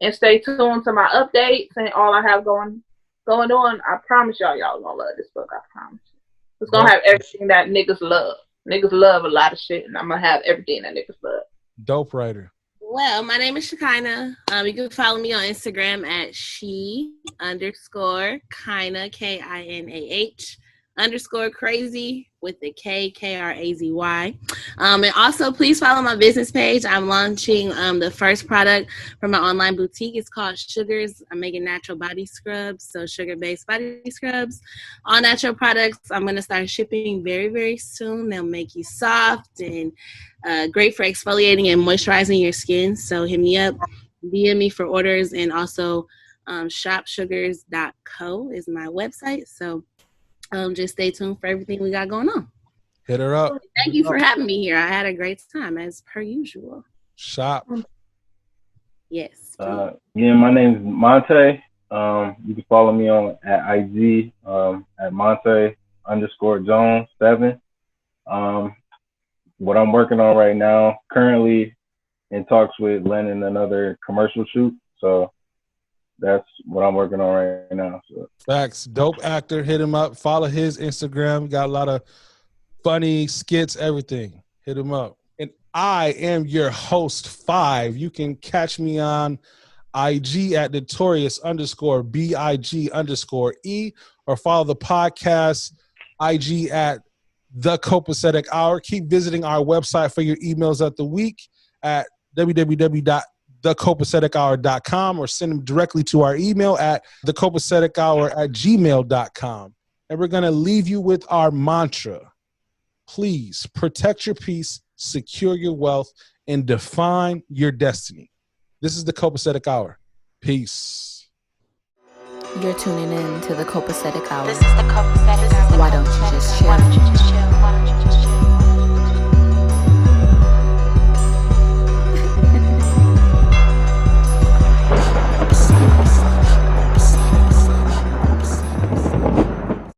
and stay tuned to my updates and all I have going on. I promise y'all gonna love this book. I promise. It's gonna have everything that niggas love. Niggas love a lot of shit, and I'm gonna have everything that niggas love. Dope writer. Well, my name is Shekinah. You can follow me on Instagram at she_Kinah, KINAH _crazy with the KRAZY. And also please follow my business page. I'm launching the first product from my online boutique. It's called Sugars. I'm making natural body scrubs, so sugar-based body scrubs. All natural products. I'm going to start shipping very, very soon. They'll make you soft and great for exfoliating and moisturizing your skin. So hit me up, DM me for orders, and also shopsugars.co is my website. So just stay tuned for everything we got going on. Hit her up. Thank you for having me here. I had a great time as per usual. Shop. Yes. Yeah, my name is Monte. You can follow me on at IG at Monte_Jones7. What I'm working on right now, currently in talks with landing another commercial shoot. So that's what I'm working on right now. So. Facts. Dope actor. Hit him up. Follow his Instagram. Got a lot of funny skits, everything. Hit him up. And I am your host, 5. You can catch me on IG at notorious_BIG_E, or follow the podcast IG at The Copacetic Hour. Keep visiting our website for your emails of the week at www.thecopacetichour.com, or send them directly to our email at thecopacetichour@gmail.com. And we're going to leave you with our mantra. Please protect your peace, secure your wealth, and define your destiny. This is the Copacetic Hour. Peace. You're tuning in to the Copacetic Hour. This is the Copacetic Hour. Why don't you just chill?